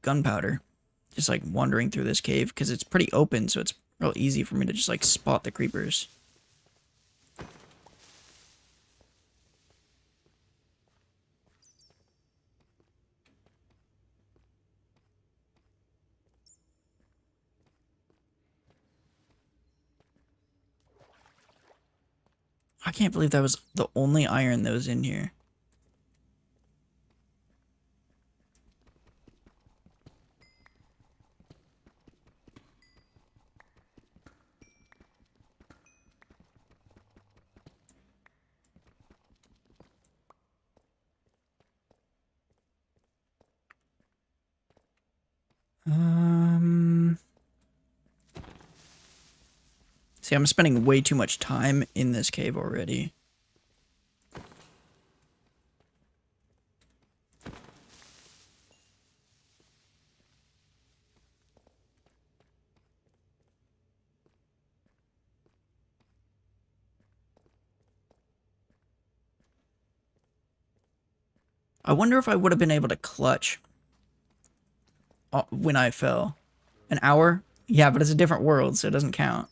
gunpowder. Just like wandering through this cave, because it's pretty open, so it's real easy for me to just like spot the creepers. I can't believe that was the only iron that was in here. See, I'm spending way too much time in this cave already. I wonder if I would have been able to clutch when I fell. An hour? Yeah, but it's a different world, so it doesn't count.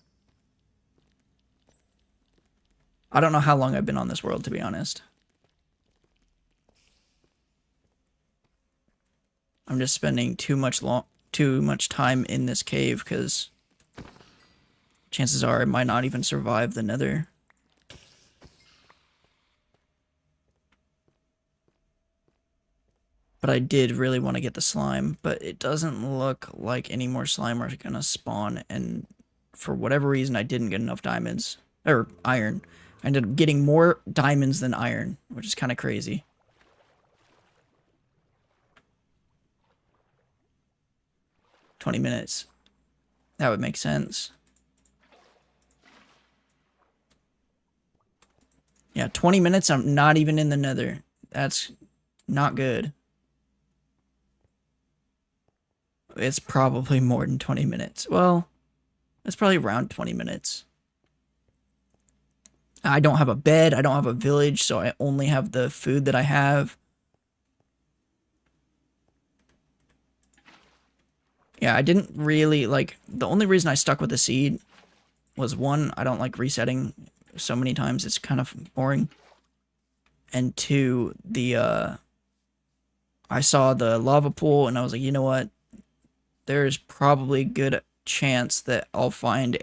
I don't know how long I've been on this world, to be honest. I'm just spending too much time in this cave because chances are I might not even survive the Nether. But I did really want to get the slime, but it doesn't look like any more slime are gonna spawn, and for whatever reason I didn't get enough diamonds. Or iron. I ended up getting more diamonds than iron, which is kind of crazy. $20. That would make sense. Yeah, 20 minutes, I'm not even in the Nether. That's not good. It's probably more than 20 minutes. Well, it's probably around 20 minutes. I don't have a bed, I don't have a village, so I only have the food that I have. Yeah, I didn't really, like, the only reason I stuck with the seed was, one, I don't like resetting so many times, it's kind of boring. And two, I saw the lava pool and I was like, you know what? There's probably a good chance that I'll find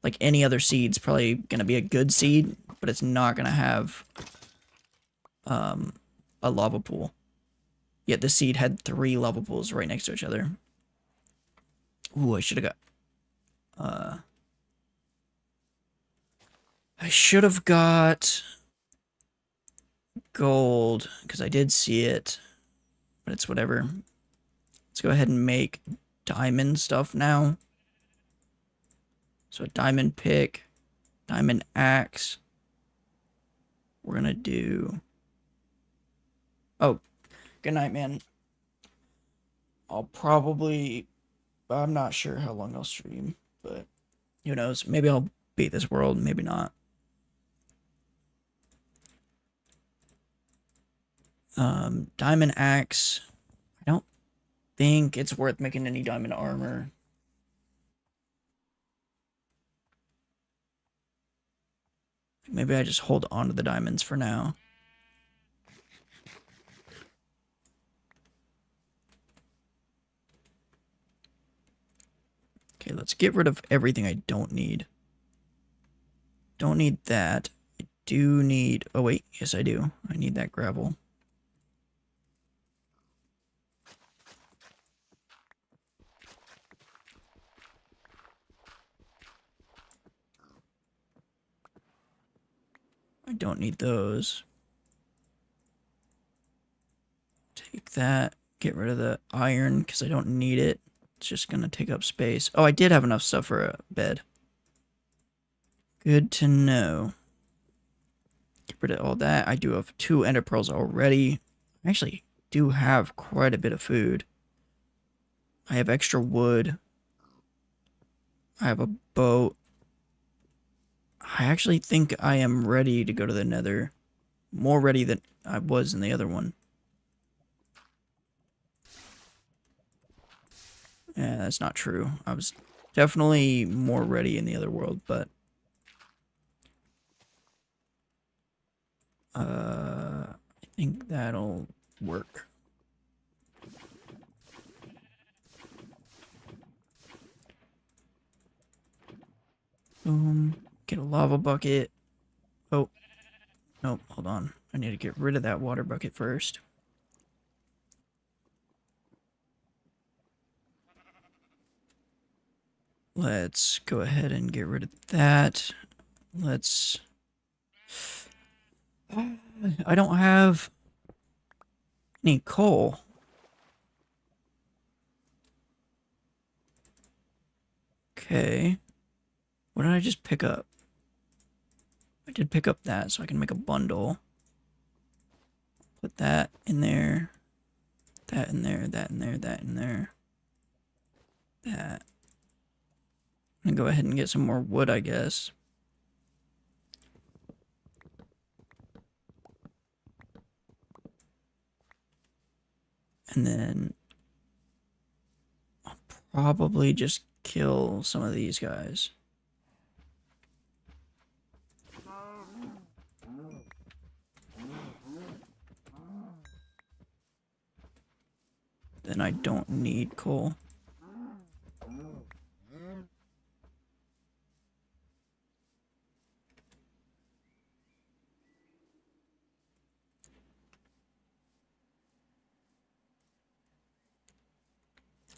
like any other seed's probably gonna be a good seed, but it's not gonna have a lava pool. Yet the seed had 3 lava pools right next to each other. Ooh, I should have got I should have got gold because I did see it, but it's whatever. Let's go ahead and make diamond stuff now. So a diamond pick, diamond axe. We're gonna do. Oh, good night, man. I'm not sure how long I'll stream, but who knows? Maybe I'll beat this world, maybe not. Diamond axe. I don't think it's worth making any diamond armor. Maybe I just hold on to the diamonds for now. Okay, let's get rid of everything I don't need. Don't need that. I do need... Oh, wait. Yes, I do. I need that gravel. I don't need those. Take that. Get rid of the iron because I don't need it. It's just going to take up space. Oh, I did have enough stuff for a bed. Good to know. Get rid of all that. I do have 2 ender pearls already. I actually do have quite a bit of food. I have extra wood. I have a boat. I actually think I am ready to go to the Nether. More ready than I was in the other one. Yeah, that's not true. I was definitely more ready in the other world, but... I think that'll work. Boom. Get a lava bucket. Oh. Nope, hold on. I need to get rid of that water bucket first. Let's go ahead and get rid of that. Let's... I don't have any coal. Okay. What did I just pick up? I did pick up that so I can make a bundle. Put that in there. That in there, that in there, that in there. That. I'm gonna go ahead and get some more wood, I guess. And then I'll probably just kill some of these guys. Then I don't need coal.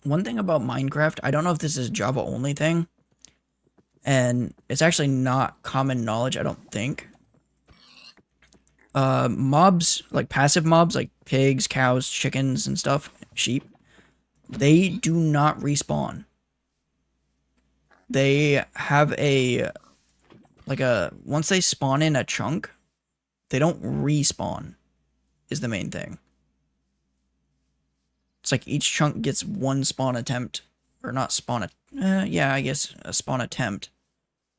One thing about Minecraft, I don't know if this is a Java only thing, and it's actually not common knowledge, I don't think. Mobs, like passive mobs, like pigs, cows, chickens, and stuff, sheep, they do not respawn. They have once they spawn in a chunk, they don't respawn, is the main thing. It's like each chunk gets one spawn attempt, or not spawn, yeah, I guess a spawn attempt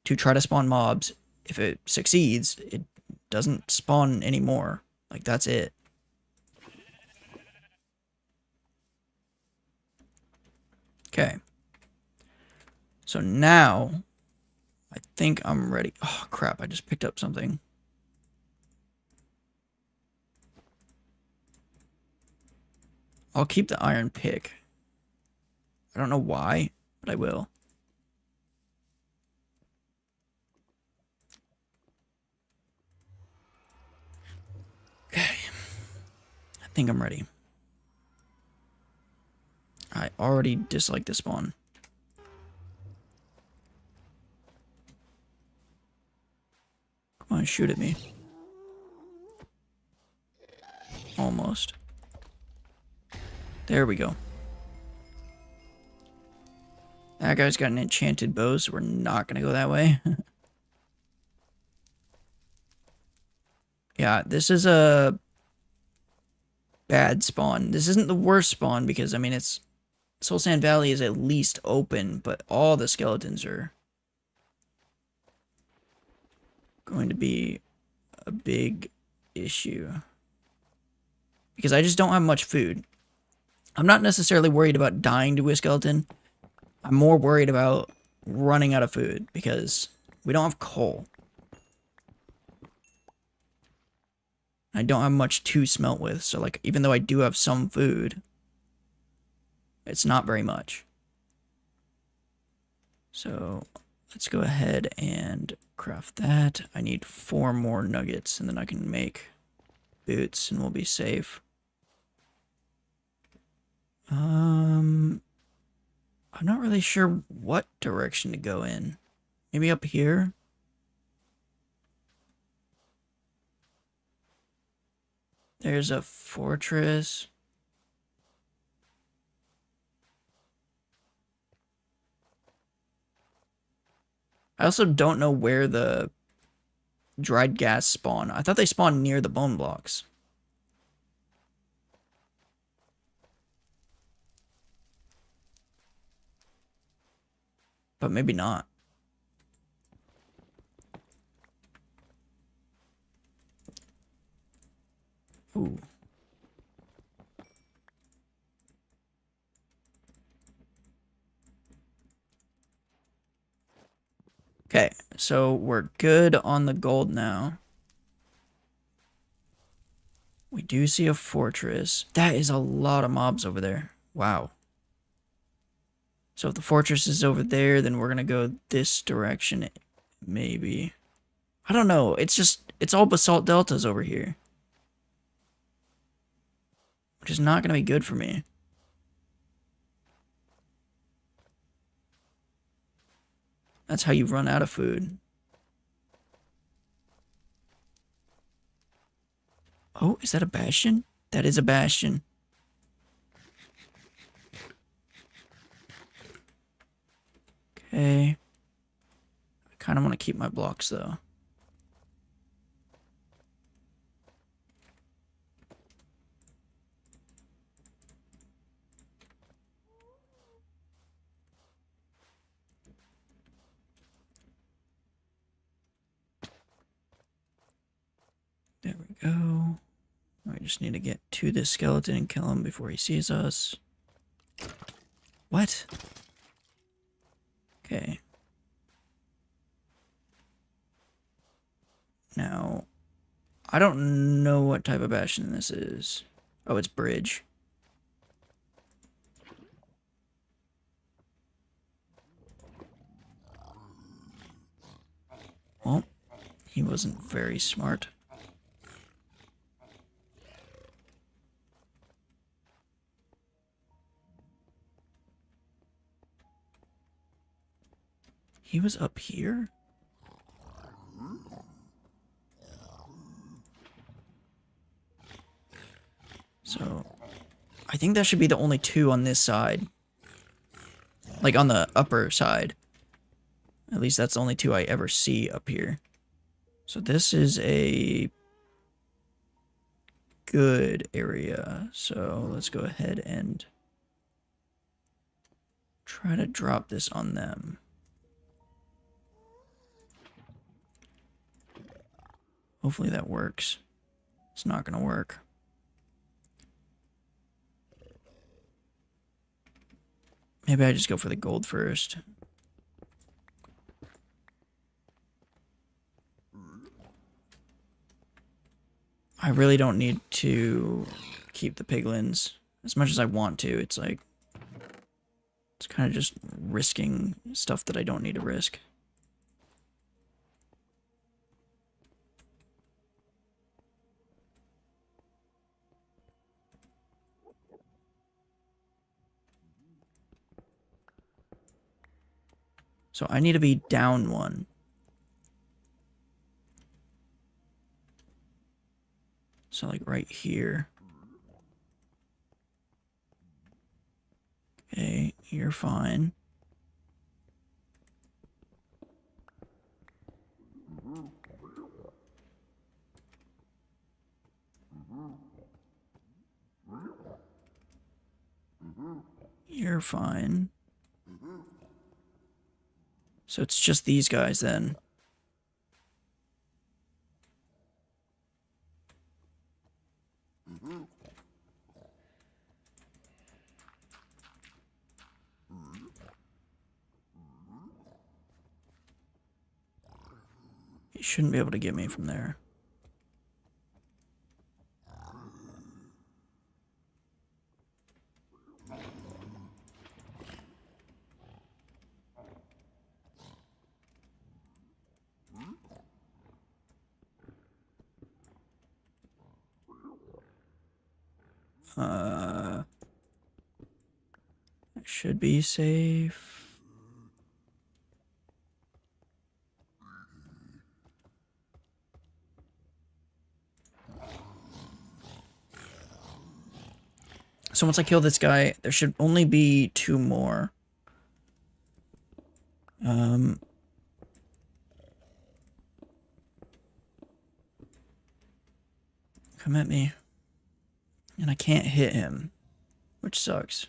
to try to spawn mobs. If it succeeds, it doesn't spawn anymore. Like, that's it. Okay. So now, I think I'm ready. Oh, crap, I just picked up something. I'll keep the iron pick. I don't know why, but I will. Okay. I think I'm ready. I already dislike this spawn. Come on, shoot at me. Almost. There we go. That guy's got an enchanted bow, so we're not going to go that way. Yeah, this is a bad spawn. This isn't the worst spawn because, I mean, Soul Sand Valley is at least open, but all the skeletons are going to be a big issue. Because I just don't have much food. I'm not necessarily worried about dying to a skeleton. I'm more worried about running out of food because we don't have coal. I don't have much to smelt with, so like even though I do have some food, it's not very much. So let's go ahead and craft that. I need 4 more nuggets and then I can make boots and we'll be safe. I'm not really sure what direction to go in. Maybe up here? There's a fortress. I also don't know where the dried gas spawn. I thought they spawned near the bone blocks. But maybe not. Ooh. Okay, so we're good on the gold now. We do see a fortress. That is a lot of mobs over there. Wow. So if the fortress is over there, then we're gonna go this direction, maybe. I don't know. It's all basalt deltas over here. Which is not gonna be good for me. That's how you run out of food. Oh, is that a bastion? That is a bastion. Okay. I kind of want to keep my blocks, though. There we go. I just need to get to this skeleton and kill him before he sees us. What? Okay. Now, I don't know what type of bastion this is. Oh, it's bridge. Well, he wasn't very smart. He was up here? So, I think that should be the only two on this side. Like, on the upper side. At least that's the only two I ever see up here. So this is a good area. So let's go ahead and try to drop this on them. Hopefully that works. It's not going to work. Maybe I just go for the gold first. I really don't need to keep the piglins as much as I want to. It's like, it's kind of just risking stuff that I don't need to risk. So I need to be down one. So like right here. Okay, you're fine. You're fine. So it's just these guys then. He shouldn't be able to get me from there. I should be safe. So once I kill this guy, there should only be two more. Come at me. And I can't hit him, which sucks.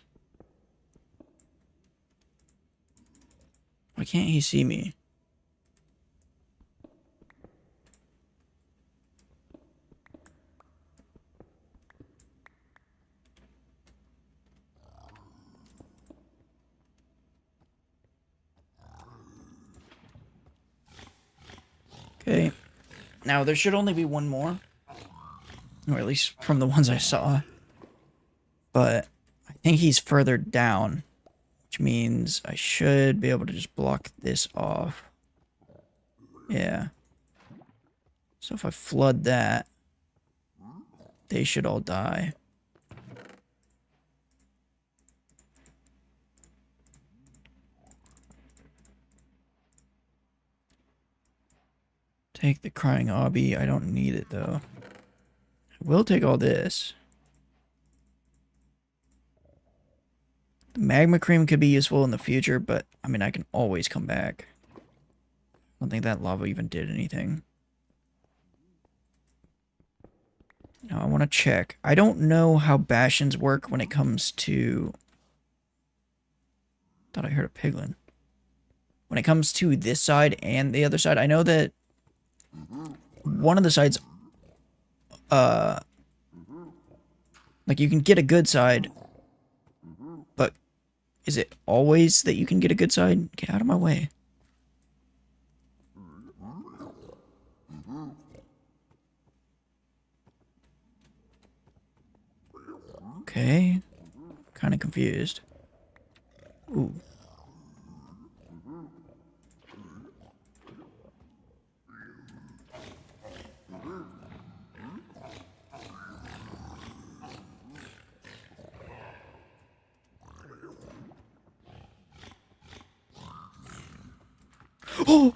Why can't he see me? Okay. Now, there should only be one more. Or at least from the ones I saw. But I think he's further down. Which means I should be able to just block this off. Yeah. So if I flood that, they should all die. Take the crying obby. I don't need it though. I will take all this. The magma cream could be useful in the future, but I mean I can always come back. I don't think that lava even did anything. Now I want to check. I don't know how bastions work when it comes to... Thought I heard a piglin. When it comes to this side and the other side, I know that one of the sides, like you can get a good side, but Is it always that you can get a good side? Get out of my way. Okay. Kind of confused. Ooh. Oh!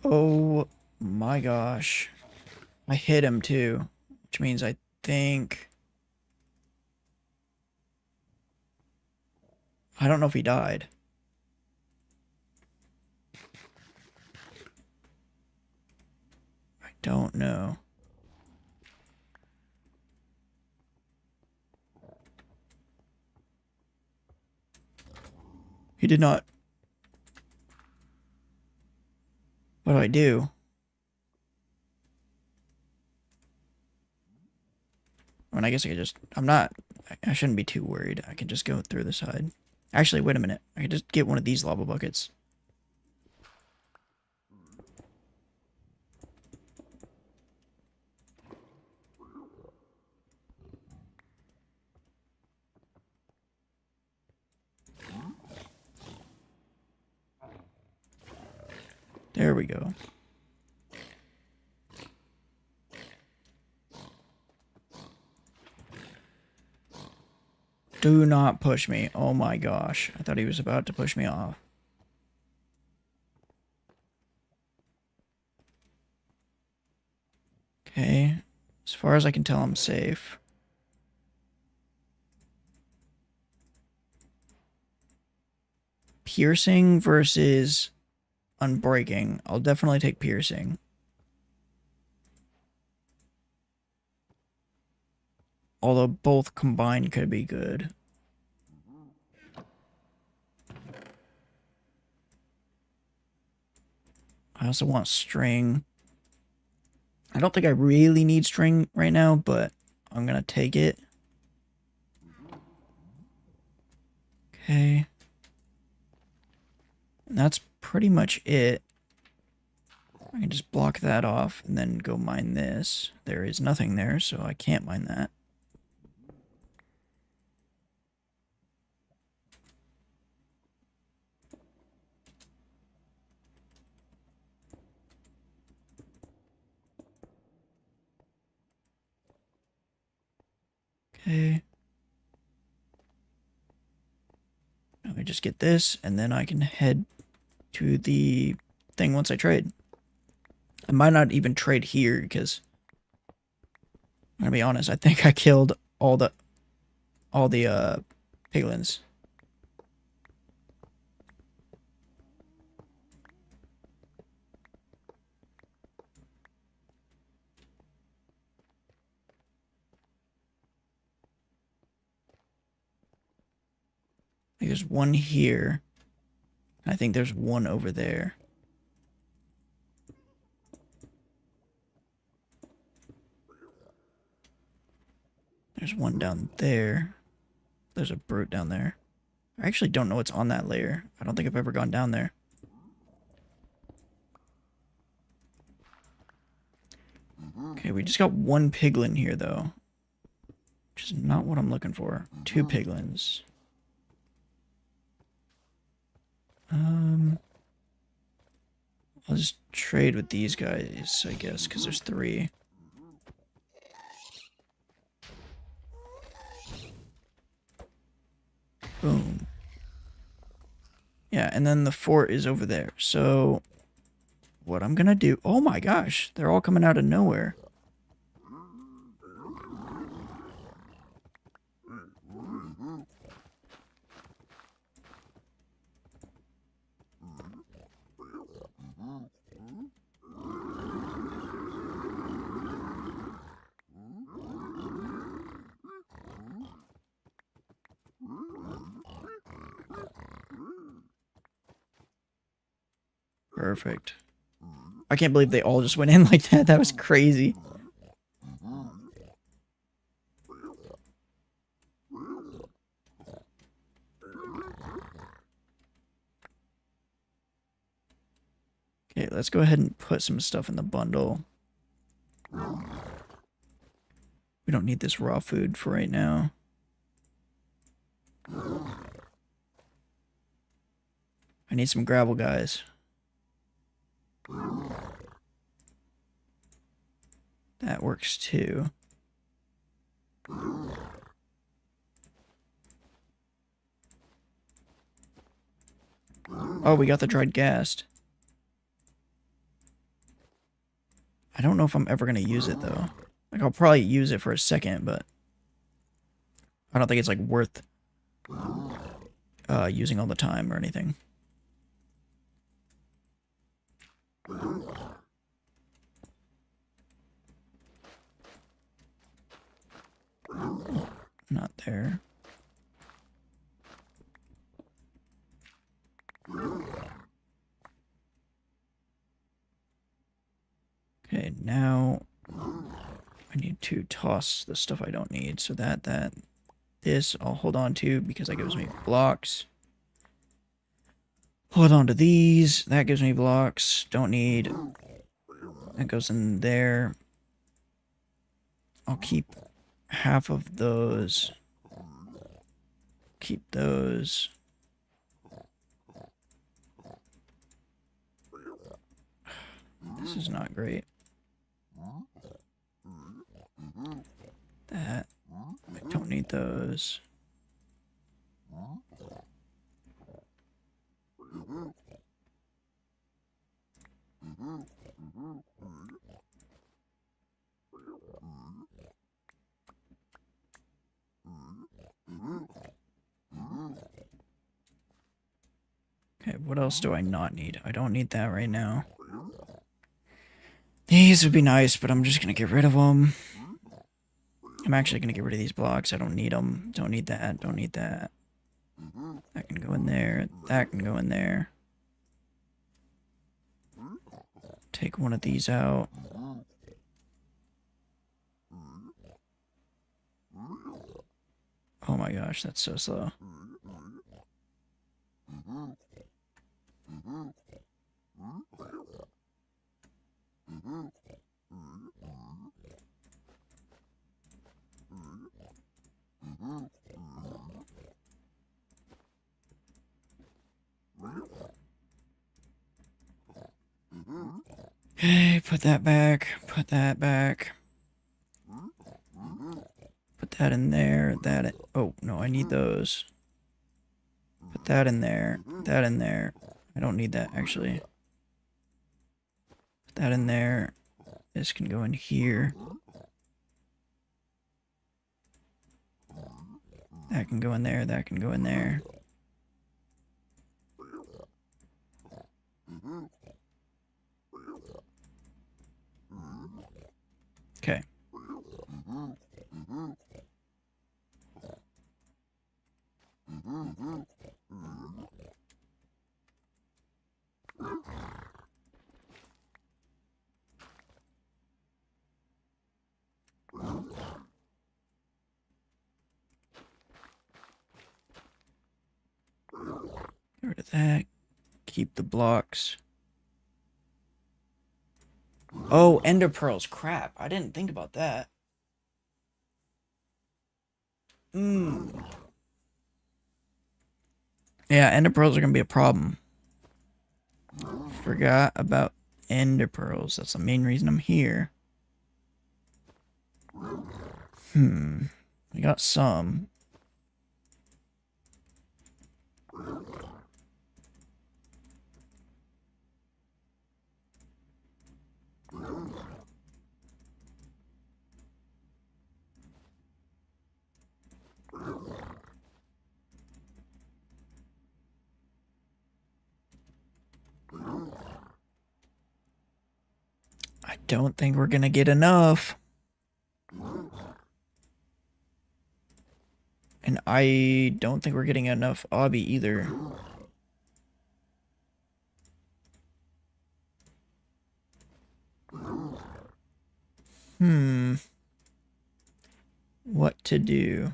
Oh my gosh. I hit him too, which means I think... I don't know if he died. I don't know. He did not. What do I do? I mean, I guess I could just... I'm not... I shouldn't be too worried. I can just go through the side. Actually, wait a minute. I could just get one of these lava buckets. There we go. Do not push me. Oh my gosh. I thought he was about to push me off. Okay. As far as I can tell, I'm safe. Piercing versus unbreaking. I'll definitely take piercing. Although both combined could be good. I also want string. I don't think I really need string right now, but I'm gonna take it. Okay. And that's pretty much it. I can just block that off and then go mine this. There is nothing there, so I can't mine that. Okay. Now I just get this, and then I can head to the thing once I trade. I might not even trade here, because I'm gonna be honest, I think I killed all the piglins. There's one here. I think there's one over there. There's one down there. There's a brute down there. I actually don't know what's on that layer. I don't think I've ever gone down there. Okay, we just got one piglin here, though. Which is not what I'm looking for. Two piglins. I'll just trade with these guys, I guess, because there's three. Boom. Yeah, and then the fort is over there. So, what I'm gonna do... Oh my gosh, they're all coming out of nowhere. Perfect. I can't believe they all just went in like that. That was crazy. Okay, let's go ahead and put some stuff in the bundle. We don't need this raw food for right now. I need some gravel, guys. That works too. Oh, we got the dried ghast. I don't know if I'm ever going to use it, though. Like, I'll probably use it for a second, but I don't think it's, like, worth using all the time or anything. Not there. Okay, now I need to toss the stuff I don't need. So this I'll hold on to because that gives me blocks. Hold on to these. That gives me blocks. Don't need. That goes in there. I'll keep half of those. Keep those. This is not great. That. I don't need those. Okay, what else do I not need? I don't need that right now. These would be nice, but I'm just gonna get rid of them. I'm actually gonna get rid of these blocks. I don't need them. Don't need that. Don't need that. That can go in there. That can go in there. Take one of these out. Oh my gosh, that's so slow. Okay, put that back. Put that back. Put that in there. Oh, no, I need those. Put that in there. That in there. I don't need that, actually. Put that in there. This can go in here. That can go in there. That can go in there. Okay. Get rid of that. Keep the blocks. Oh, ender pearls. Crap. I didn't think about that. Yeah, ender pearls are going to be a problem. Forgot about ender pearls. That's the main reason I'm here. We got some. I don't think we're gonna get enough. And I don't think we're getting enough obby either. What to do?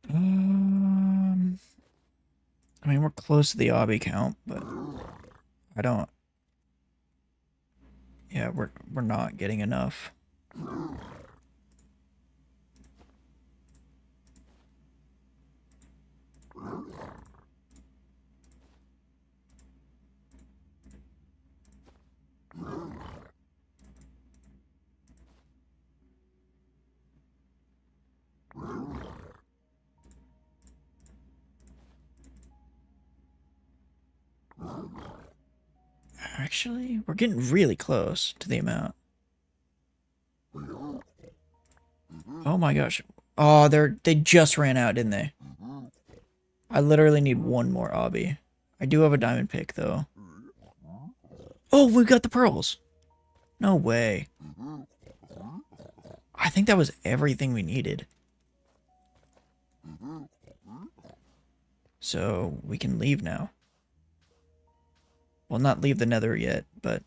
I mean, we're close to the obby count, but I don't. Yeah, we're not getting enough. Actually, we're getting really close to the amount. Oh my gosh. Oh, they just ran out, didn't they? I literally need one more obby. I do have a diamond pick though. Oh, we got the pearls. No way. I think that was everything we needed. So we can leave now. Well, not leave the nether yet, but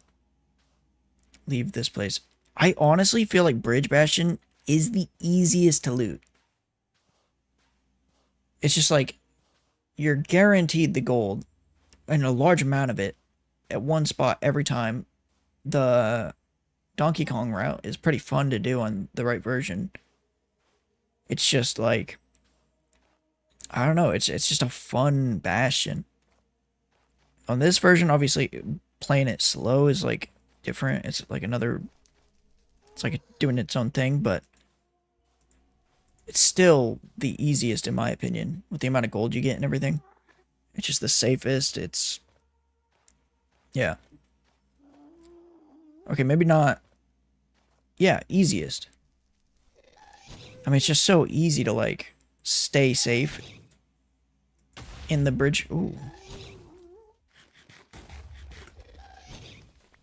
leave this place. I honestly feel like Bridge Bastion is the easiest to loot. It's just like you're guaranteed the gold and a large amount of it at one spot every time. The Donkey Kong route is pretty fun to do on the right version. It's just like, I don't know, it's just a fun bastion. On this version, obviously, playing it slow is like different. It's like it's like doing its own thing, but it's still the easiest in my opinion with the amount of gold you get and everything. It's just the safest. Yeah. Okay, maybe not. Yeah, easiest. I mean, it's just so easy to like stay safe in the bridge. Ooh.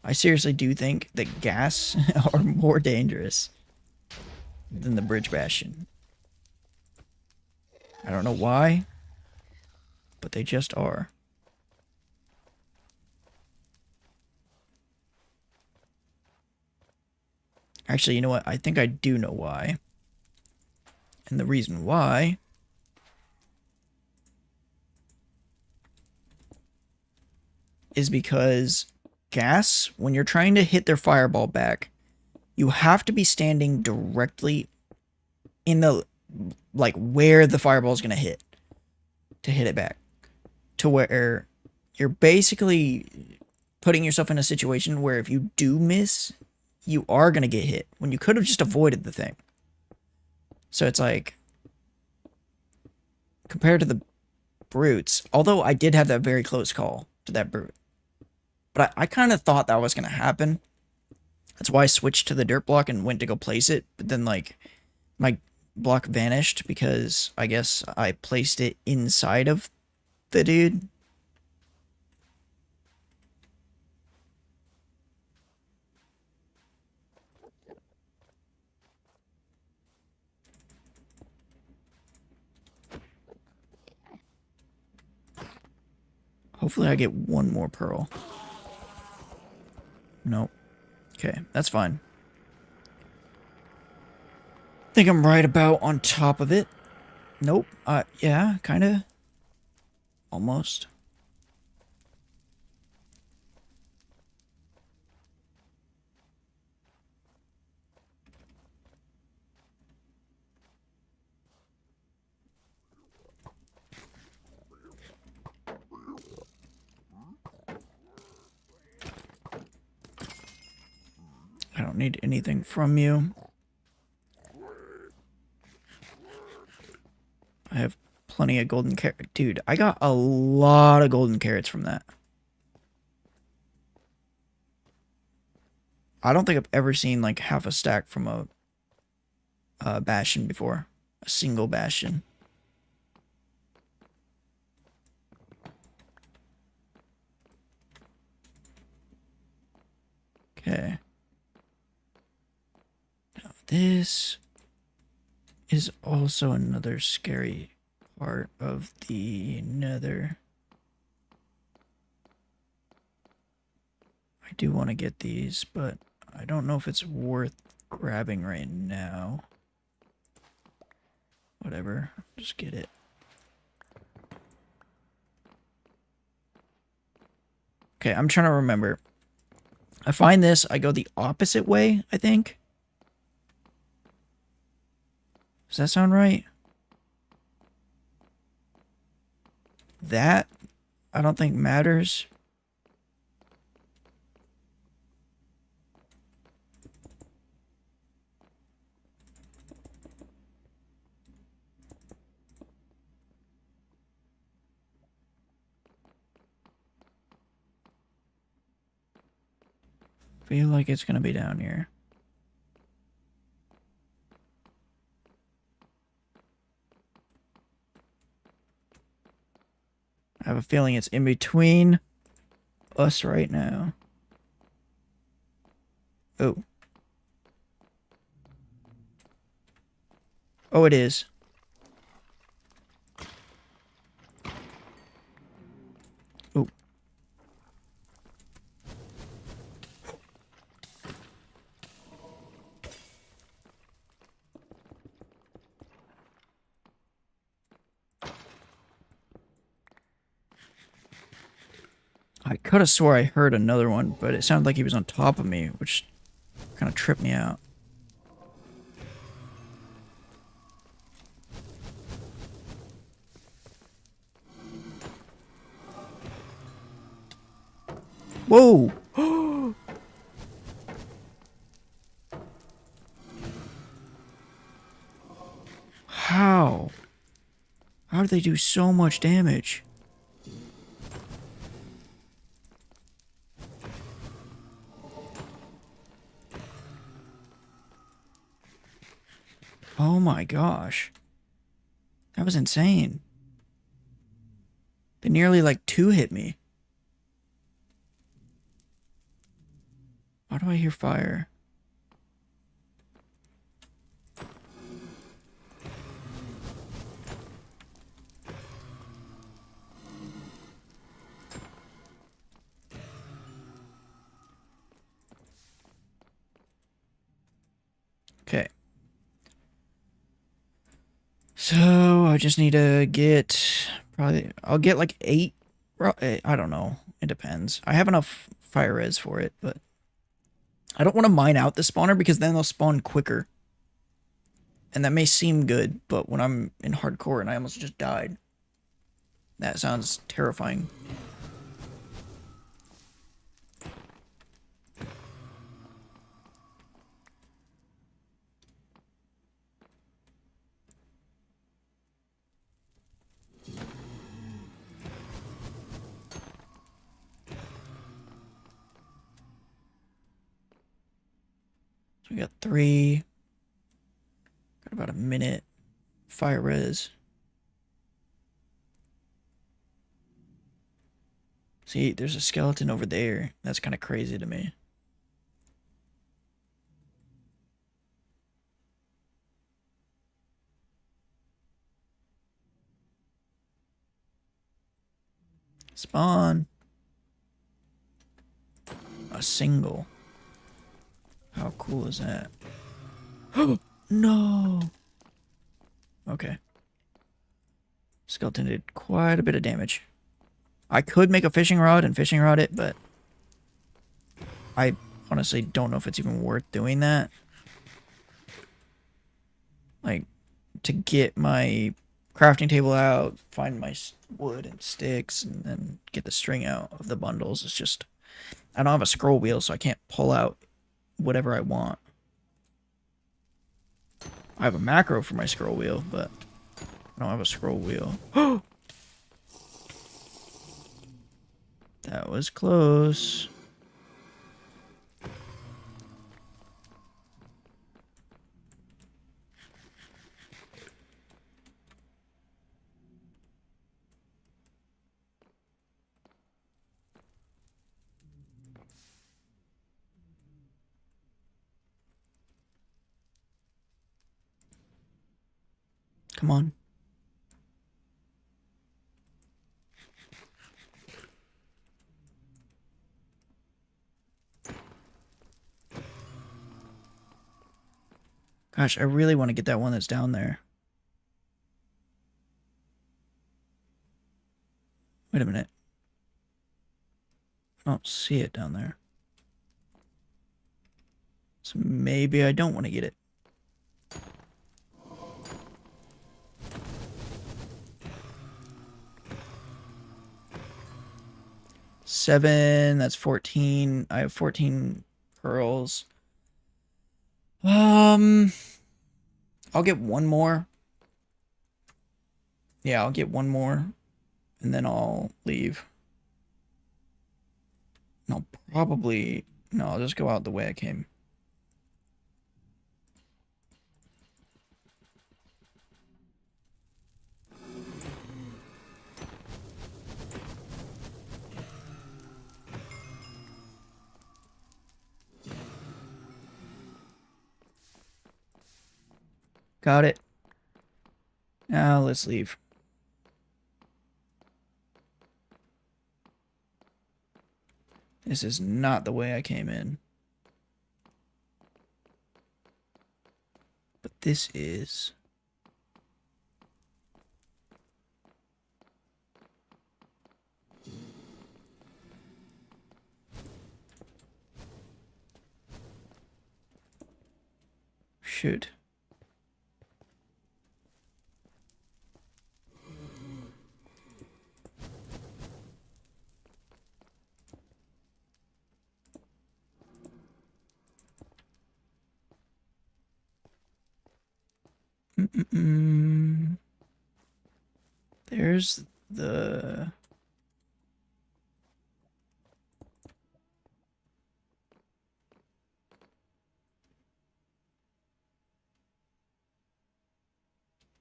I seriously do think that gas are more dangerous than the Bridge Bastion. I don't know why, but they just are. Actually, you know what? I think I do know why. And the reason why is because gas, when you're trying to hit their fireball back, you have to be standing directly in the, like, where the fireball is going to hit it back. To where you're basically putting yourself in a situation where if you do miss, you are going to get hit when you could have just avoided the thing. So it's like, compared to the brutes, although I did have that very close call to that brute, but I kind of thought that was going to happen. That's why I switched to the dirt block and went to go place it. But then, like, my block vanished because I guess I placed it inside of the dude. Hopefully I get one more pearl. Nope. Okay, that's fine. Think I'm right about on top of it. Nope. Yeah, kind of. Almost. I don't need anything from you. I have plenty of golden carrot. Dude, I got a lot of golden carrots from that. I don't think I've ever seen like half a stack from a bastion before. A single bastion. Okay. Now this. is also another scary part of the Nether. I do want to get these, but I don't know if it's worth grabbing right now. Whatever, just get it. Okay, I'm trying to remember. I find this, I go the opposite way, I think. Does that sound right? That, I don't think matters. Feel like it's gonna be down here. I have a feeling it's in between us right now. Oh. Oh, it is. Oh. I could have swore I heard another one, but it sounded like he was on top of me, which kind of tripped me out. Whoa! How? How do they do so much damage? Oh my gosh. That was insane. They nearly like two hit me. Why do I hear fire? Okay. So I just need to get probably I'll get like 8. I don't know. It depends. I have enough fire res for it, but I don't want to mine out the spawner because then they'll spawn quicker. And that may seem good, but when I'm in hardcore and I almost just died, that sounds terrifying. So we got 3. Got about a minute. Fire res. See, there's a skeleton over there. That's kind of crazy to me. Spawn. A single. How cool is that? No. Okay. Skeleton did quite a bit of damage. I could make a fishing rod and fishing rod it, but I honestly don't know if it's even worth doing that. Like, to get my crafting table out, find my wood and sticks, and then get the string out of the bundles. It's just, I don't have a scroll wheel, so I can't pull out whatever I want. I have a macro for my scroll wheel, but I don't have a scroll wheel. That was close. Come on. Gosh, I really want to get that one that's down there. Wait a minute. I don't see it down there. So maybe I don't want to get it. Seven, that's 14. I have 14 pearls. I'll get one more. Yeah, I'll get one more. And then I'll leave. And I'll probably... No, I'll just go out the way I came. Got it. Now let's leave. This is not the way I came in. But this is... Shoot. There's the...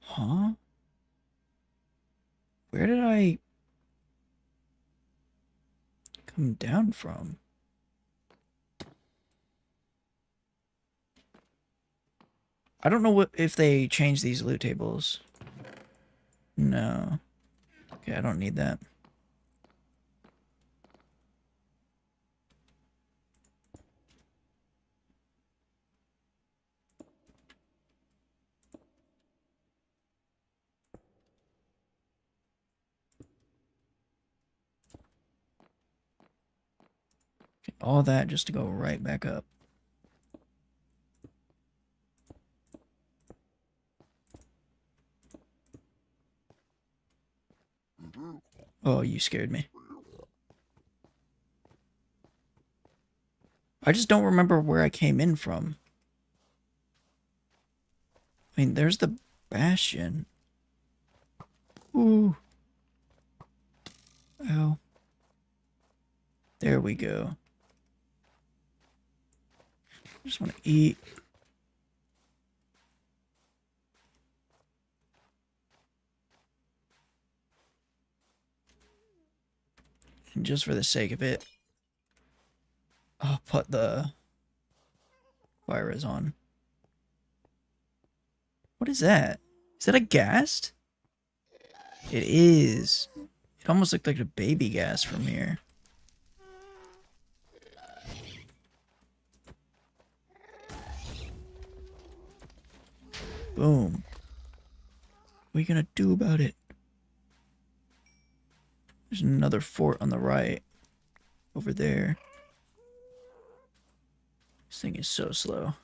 Huh? Where did I come down from? I don't know what if they change these loot tables. No. Okay, I don't need that. Okay, all that just to go right back up. Oh, you scared me. I just don't remember where I came in from. I mean, there's the bastion. Ooh. Ow. There we go. I just want to eat. And just for the sake of it, I'll put the fire res on. What is that? Is that a ghast? It is. It almost looked like a baby ghast from here. Boom. What are you gonna do about it? There's another fort on the right. Over there. This thing is so slow.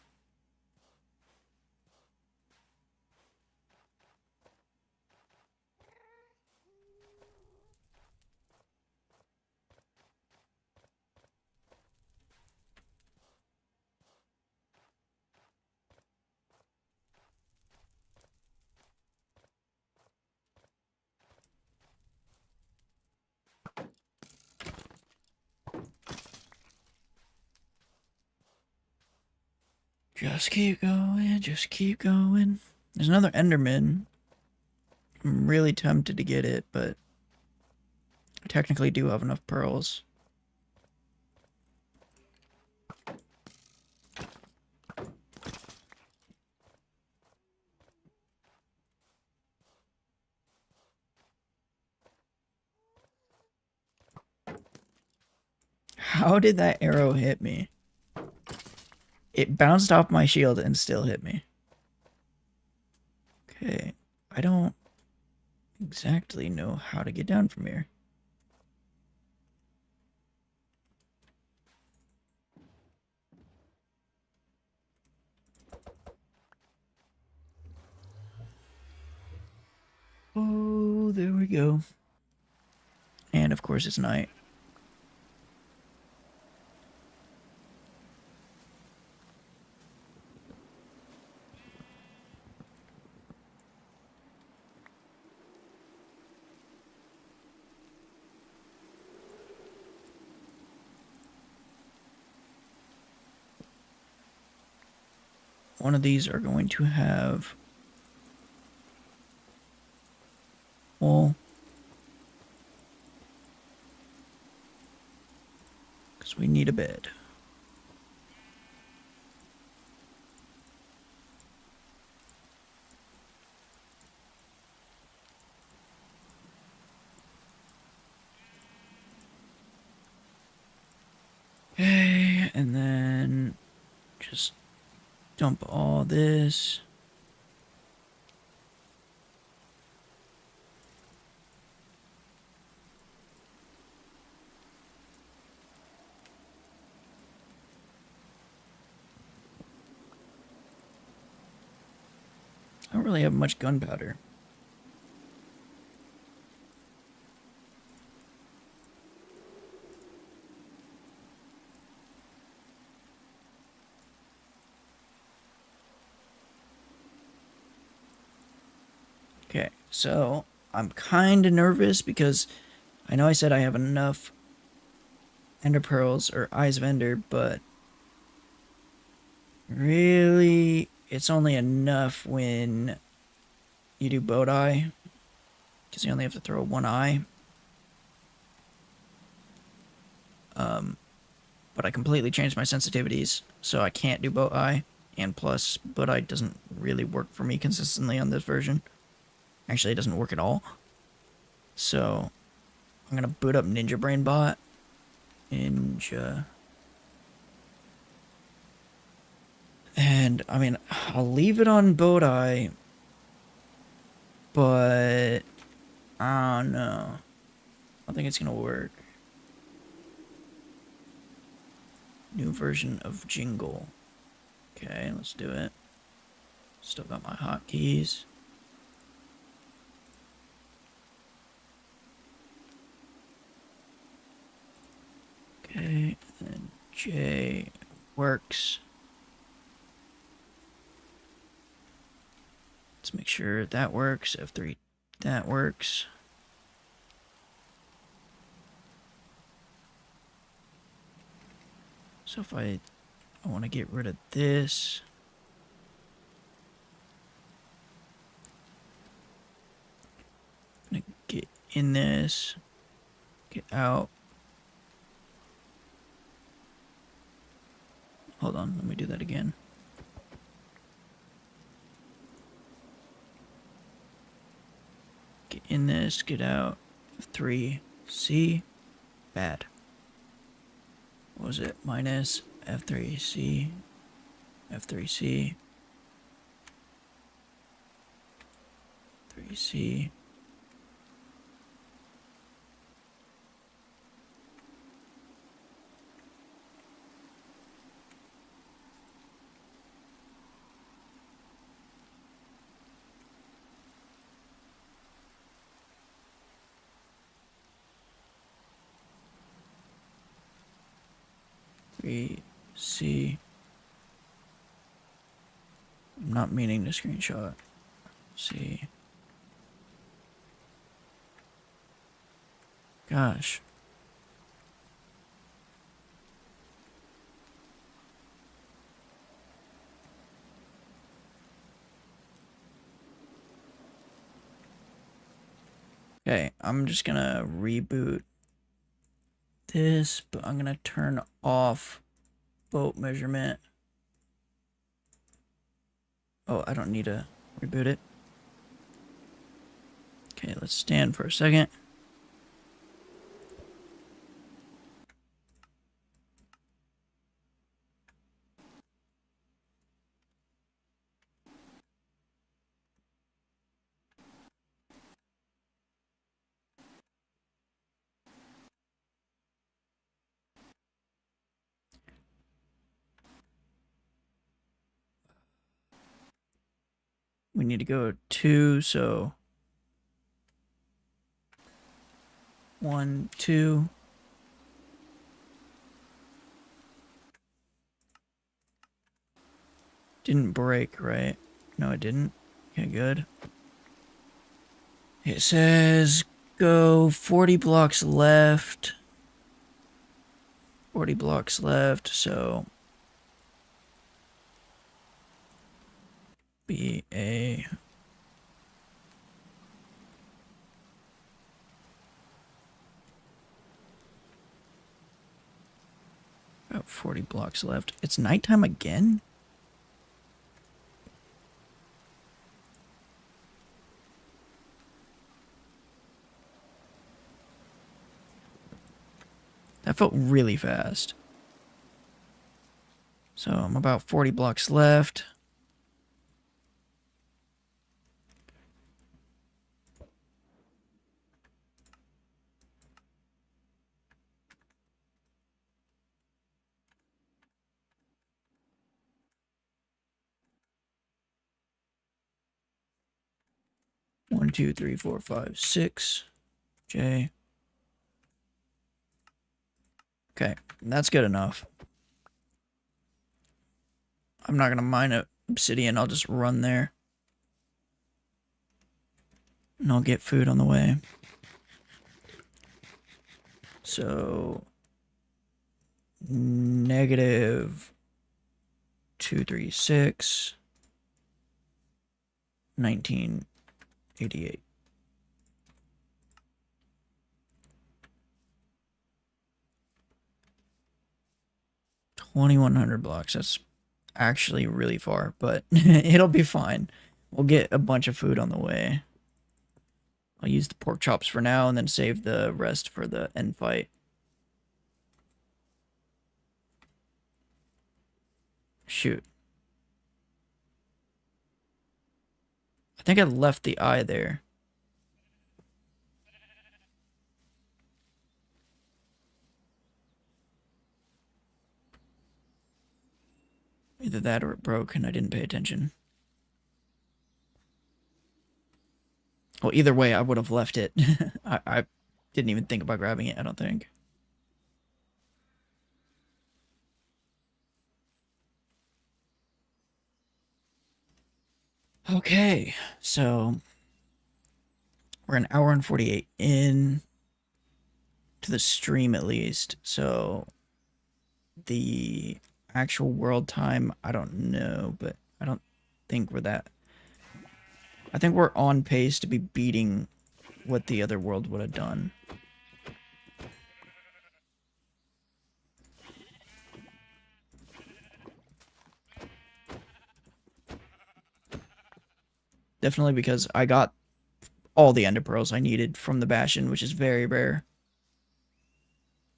Just keep going, just keep going. There's another Enderman. I'm really tempted to get it, but I technically do have enough pearls. How did that arrow hit me? It bounced off my shield and still hit me. Okay, I don't exactly know how to get down from here. Oh, there we go. And of course it's night. One of these are going to have... Well... because we need a bed. Okay, and then just dump all this. I don't really have much gunpowder. Okay, so I'm kind of nervous because I know I said I have enough Ender Pearls or Eyes of Ender, but really it's only enough when you do Bowed Eye, because you only have to throw one eye. But I completely changed my sensitivities, so I can't do Bowed Eye, and plus Bowed Eye doesn't really work for me consistently on this version. Actually, it doesn't work at all. So I'm gonna boot up Ninja Brain Bot. Ninja. And I mean, I'll leave it on Bowed Eye, but I don't know. I don't think it's gonna work. New version of Jingle. Okay, let's do it. Still got my hotkeys. Okay, and then J works. Let's make sure that works. F3, that works. So if I want to get rid of this. I'm gonna get in this, get out. Hold on, let me do that again. Get in this, get out. F3C, bad. What was it? Minus F3C, F3C, 3C. C. I'm not meaning to screenshot. C. Gosh. Okay, I'm just gonna reboot this, but I'm gonna turn off boat measurement. Oh, I don't need to reboot it. Okay, let's stand for a second. We need to go 2, so 1, 2. Didn't break, right? No, it didn't. Okay, good. It says go 40 blocks left. 40 blocks left, so BA. About 40 blocks left. It's nighttime again? That felt really fast. So I'm about 40 blocks left. One, two, three, four, five, six. J. Okay, that's good enough. I'm not gonna mine a obsidian, I'll just run there. And I'll get food on the way. So negative 236 1988. $2,100 blocks. That's actually really far, but it'll be fine. We'll get a bunch of food on the way. I'll use the pork chops for now and then save the rest for the end fight. Shoot. I think I left the eye there. Either that or it broke and I didn't pay attention. Well, either way, I would have left it. I didn't even think about grabbing it, I don't think. Okay, so we're an hour and 48 in to the stream at least. So the actual world time, I don't know, but I don't think we're that. I think we're on pace to be beating what the other world would have done. Definitely because I got all the ender pearls I needed from the Bastion, which is very rare.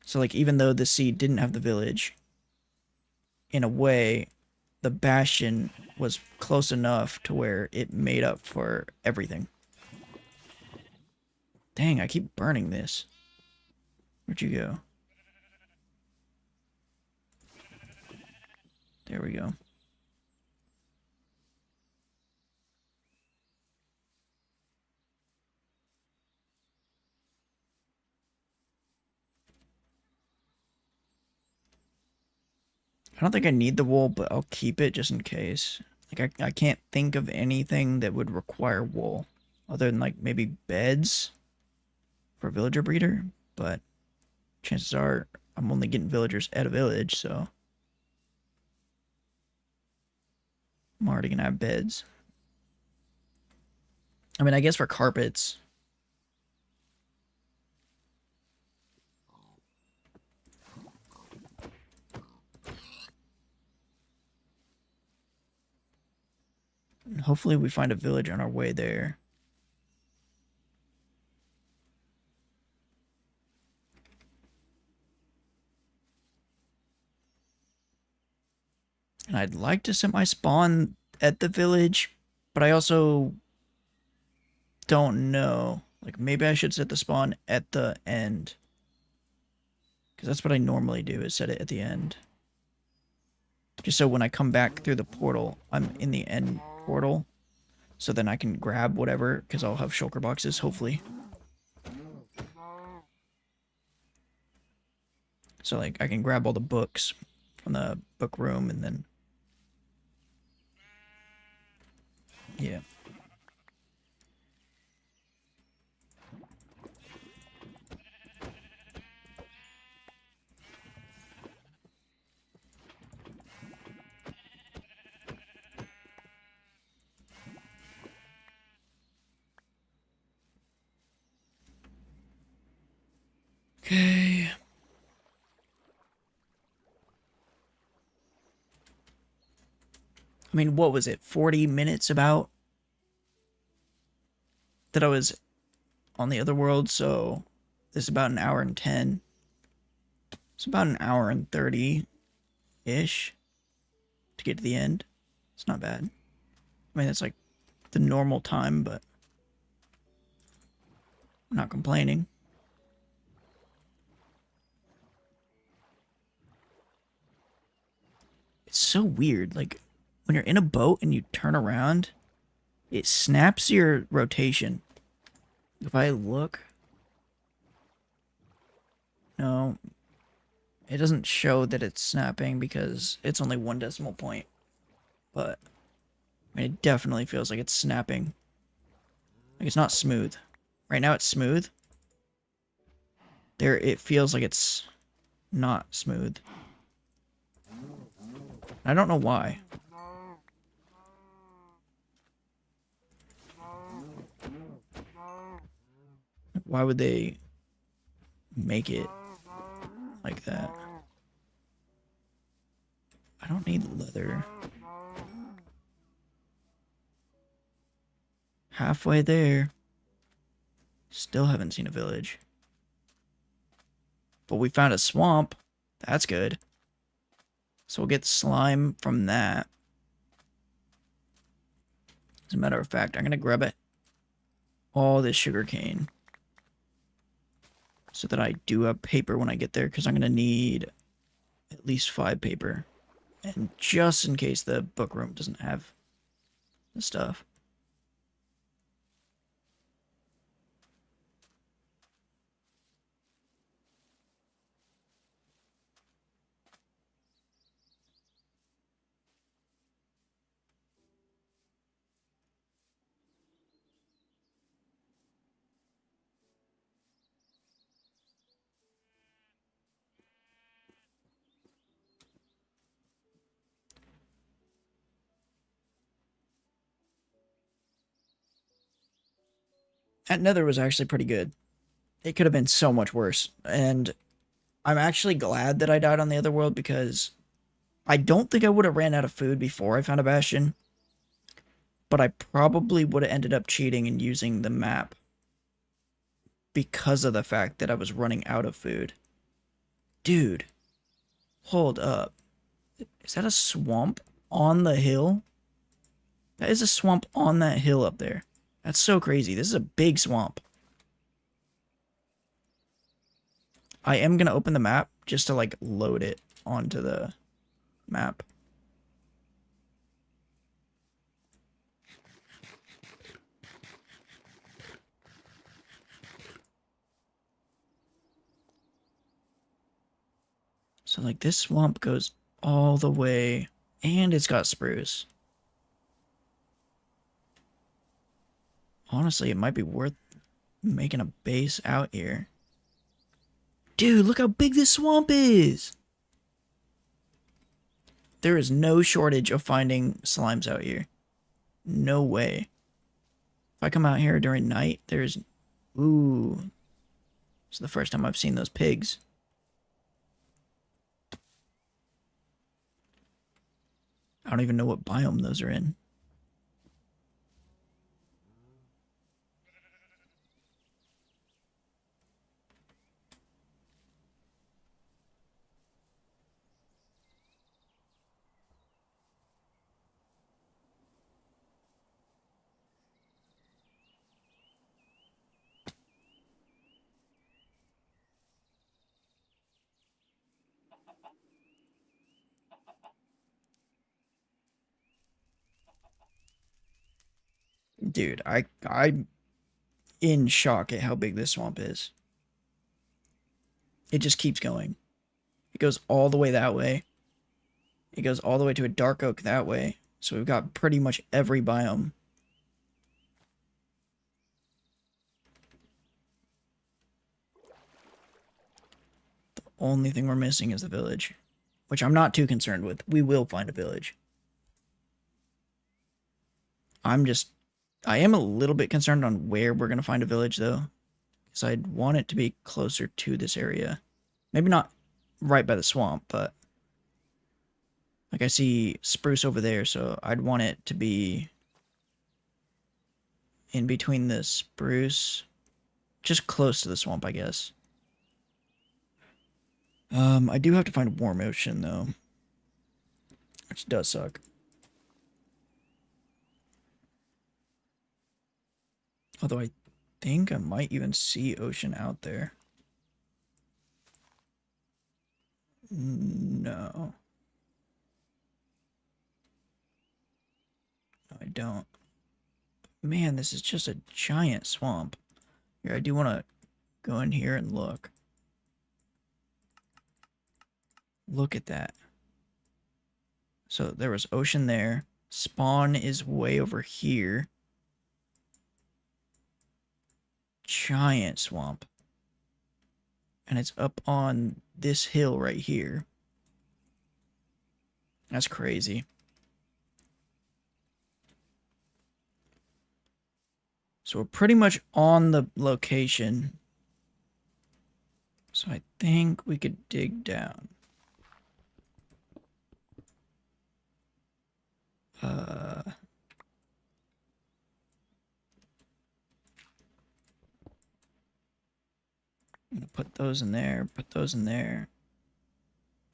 So, like, even though the seed didn't have the village, in a way, the Bastion was close enough to where it made up for everything. Dang, I keep burning this. Where'd you go? There we go. I don't think I need the wool, but I'll keep it just in case. Like, I can't think of anything that would require wool. Other than, like, maybe beds for a villager breeder. But chances are I'm only getting villagers at a village, so I'm already gonna have beds. I mean, I guess for carpets. Hopefully we find a village on our way there. And I'd like to set my spawn at the village, but I also don't know. Like, maybe I should set the spawn at the end. Because that's what I normally do, is set it at the end. Just so when I come back through the portal, I'm in the end portal. So then I can grab whatever, because I'll have shulker boxes, hopefully. So, like, I can grab all the books from the book room and then... Yeah. Okay. I mean, what was it? 40 minutes about that I was on the other world, so this is about an hour and 10. It's about an hour and 30-ish to get to the end. It's not bad. I mean, that's like the normal time, but I'm not complaining. It's so weird. Like, when you're in a boat and you turn around, it snaps your rotation. If I look... No. It doesn't show that it's snapping because it's only 1 decimal point. But I mean, it definitely feels like it's snapping. Like, it's not smooth. Right now it's smooth. There, it feels like it's not smooth. I don't know why. Why would they make it like that? I don't need leather. Halfway there. Still haven't seen a village. But we found a swamp. That's good. So we'll get slime from that. As a matter of fact, I'm going to grab it. All this sugar cane. So that I do have paper when I get there. Because I'm going to need at least 5 paper. And just in case the book room doesn't have the stuff. That nether was actually pretty good. It could have been so much worse. And I'm actually glad that I died on the other world because I don't think I would have ran out of food before I found a bastion. But I probably would have ended up cheating and using the map because of the fact that I was running out of food. Dude, hold up. Is that a swamp on the hill? That is a swamp on that hill up there. That's so crazy. This is a big swamp. I am going to open the map just to, like, load it onto the map. So, like, this swamp goes all the way, and it's got spruce. Honestly, it might be worth making a base out here. Dude, look how big this swamp is! There is no shortage of finding slimes out here. No way. If I come out here during night, there's... Ooh. It's the first time I've seen those pigs. I don't even know what biome those are in. Dude, I'm in shock at how big this swamp is. It just keeps going. It goes all the way that way. It goes all the way to a dark oak that way. So we've got pretty much every biome. The only thing we're missing is the village, which I'm not too concerned with. We will find a village. I am a little bit concerned on where we're going to find a village, though. Because I'd want it to be closer to this area. Maybe not right by the swamp, but... Like, I see spruce over there, so I'd want it to be in between the spruce. Just close to the swamp, I guess. I do have to find warm ocean, though. Which does suck. Although I think I might even see ocean out there. No. No, I don't. Man, this is just a giant swamp. Here, I do want to go in here and look. Look at that. So there was ocean there. Spawn is way over here. Giant swamp. And it's up on this hill right here. That's crazy. So we're pretty much on the location. So I think we could dig down. I'm gonna put those in there, put those in there.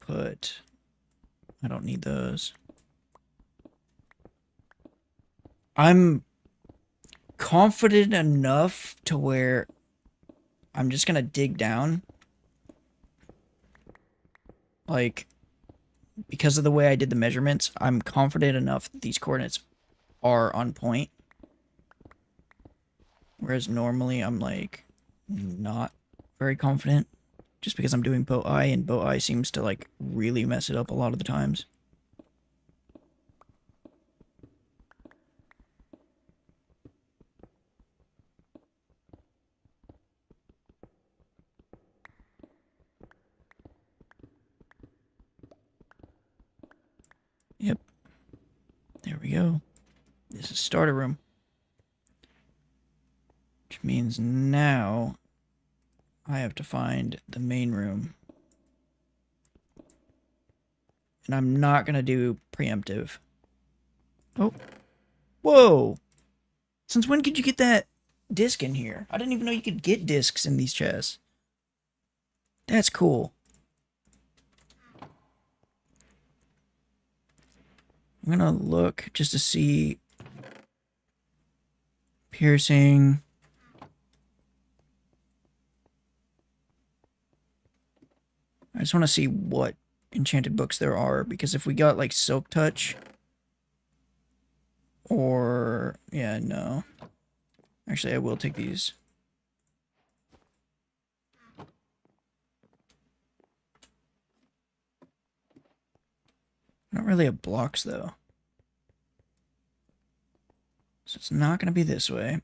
I don't need those. I'm confident enough to where I'm just gonna dig down. Like, because of the way I did the measurements, I'm confident enough that these coordinates are on point. Whereas normally I'm like not very confident just because I'm doing boat eye, and boat eye seems to like really mess it up a lot of the times. Yep. There we go. This is starter room. Which means now I have to find the main room. And I'm not going to do preemptive. Oh. Whoa. Since when could you get that disc in here? I didn't even know you could get discs in these chests. That's cool. I'm going to look just to see piercing. I just want to see what enchanted books there are, because if we got like Silk Touch or yeah, no. Actually, I will take these. Not really have blocks though. So it's not going to be this way.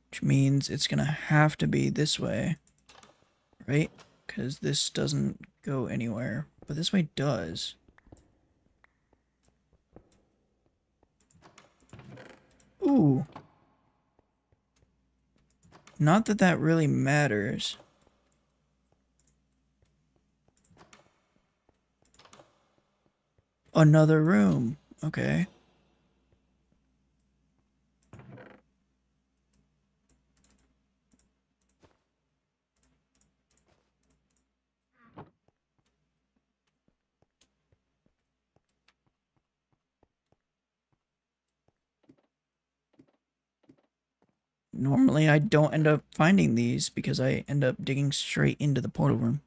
Which means it's going to have to be this way. Right? Because this doesn't go anywhere. But this way does. Ooh. Not that that really matters. Another room. Okay. Normally I don't end up finding these because I end up digging straight into the portal room.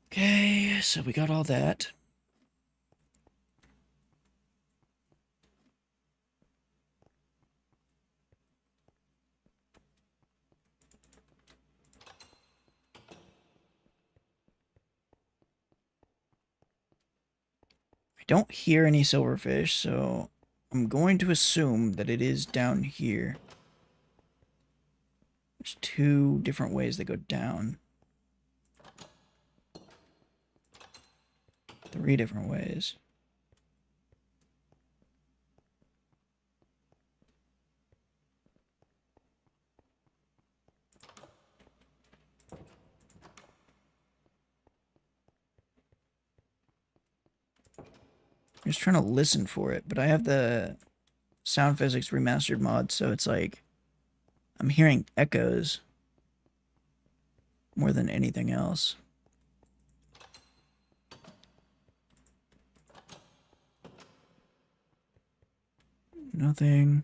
Okay, so we got all that. don't hear any silverfish, so I'm going to assume that it is down here. There's 2 different ways that go down. 3 different ways. I'm just trying to listen for it, but I have the Sound Physics Remastered mod, so it's like I'm hearing echoes more than anything else. Nothing.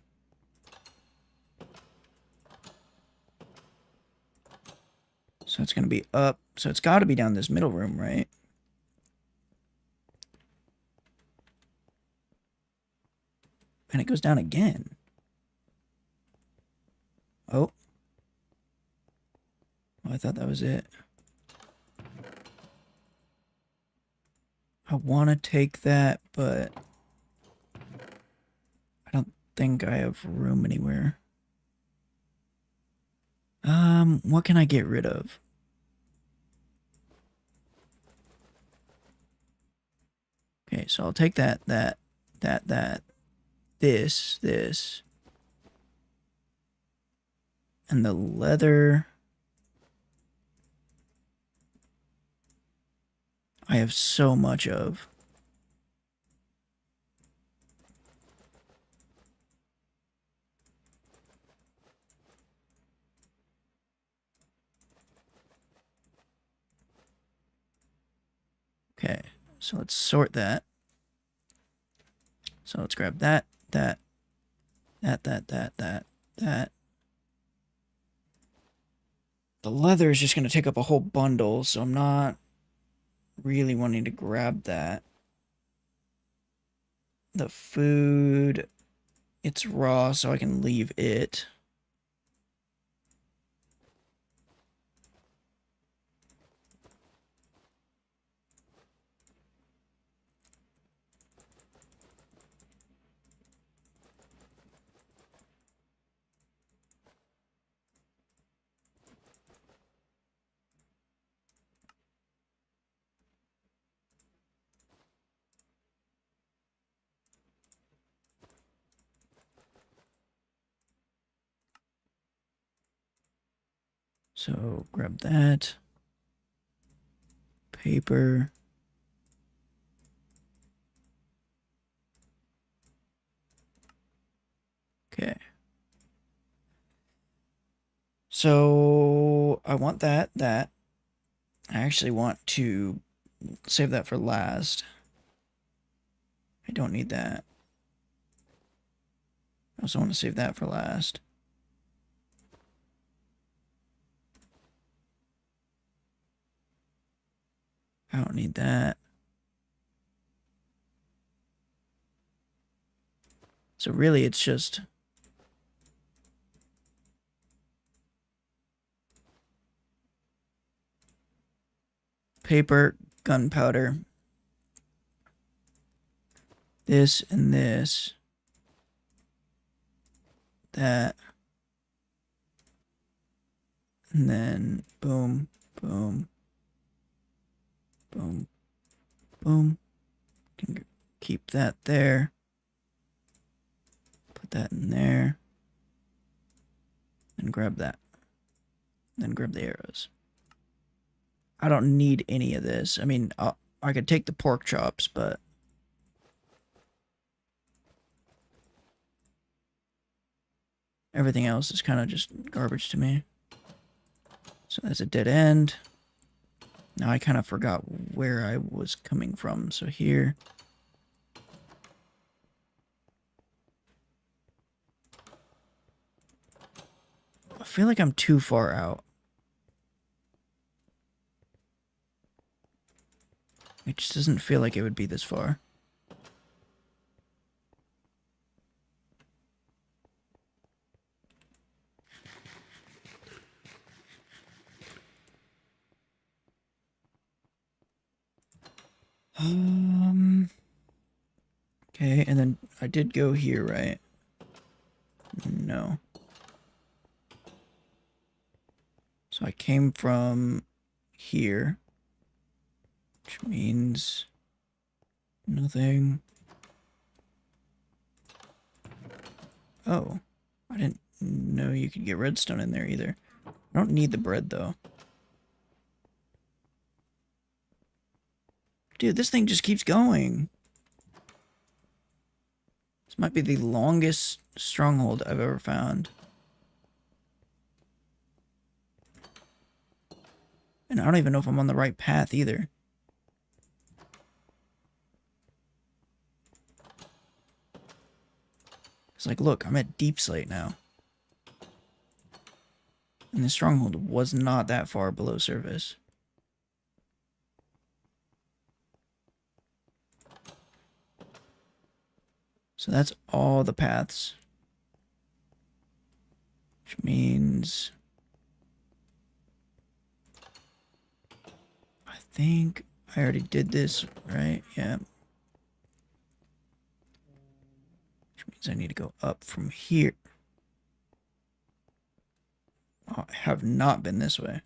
So it's going to be up. So it's got to be down this middle room, right? And it goes down again. Oh. Oh, I thought that was it. I want to take that, but I don't think I have room anywhere. What can I get rid of? Okay, so I'll take that, this, and the leather. I have so much of. Okay, so let's sort that. So let's grab that. The leather is just going to take up a whole bundle, so I'm not really wanting to grab that. The food, it's raw, so I can leave it. So grab that. Paper. Okay. So I want that. I actually want to save that for last. I don't need that. I also want to save that for last. I don't need that. So really it's just paper, gunpowder, this and this, that, and then boom, boom, boom, boom. Can keep that there. Put that in there. And grab that. Then grab the arrows. I don't need any of this. I mean, I could take the pork chops, but everything else is kind of just garbage to me. So that's a dead end. Now I kind of forgot where I was coming from. So here. I feel like I'm too far out. It just doesn't feel like it would be this far. I did go here, right? No. So I came from here, which means nothing. Oh, I didn't know you could get redstone in there either. I don't need the bread, though. Dude, this thing just keeps going. This might be the longest stronghold I've ever found. And I don't even know if I'm on the right path either. It's like, look, I'm at Deep Slate now. And the stronghold was not that far below surface. So that's all the paths. Which means... I think I already did this, right? Yeah. Which means I need to go up from here. Oh, I have not been this way.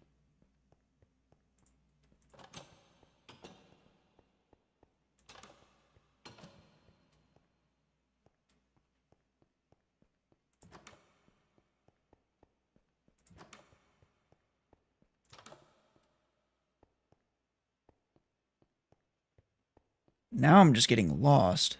Now I'm just getting lost.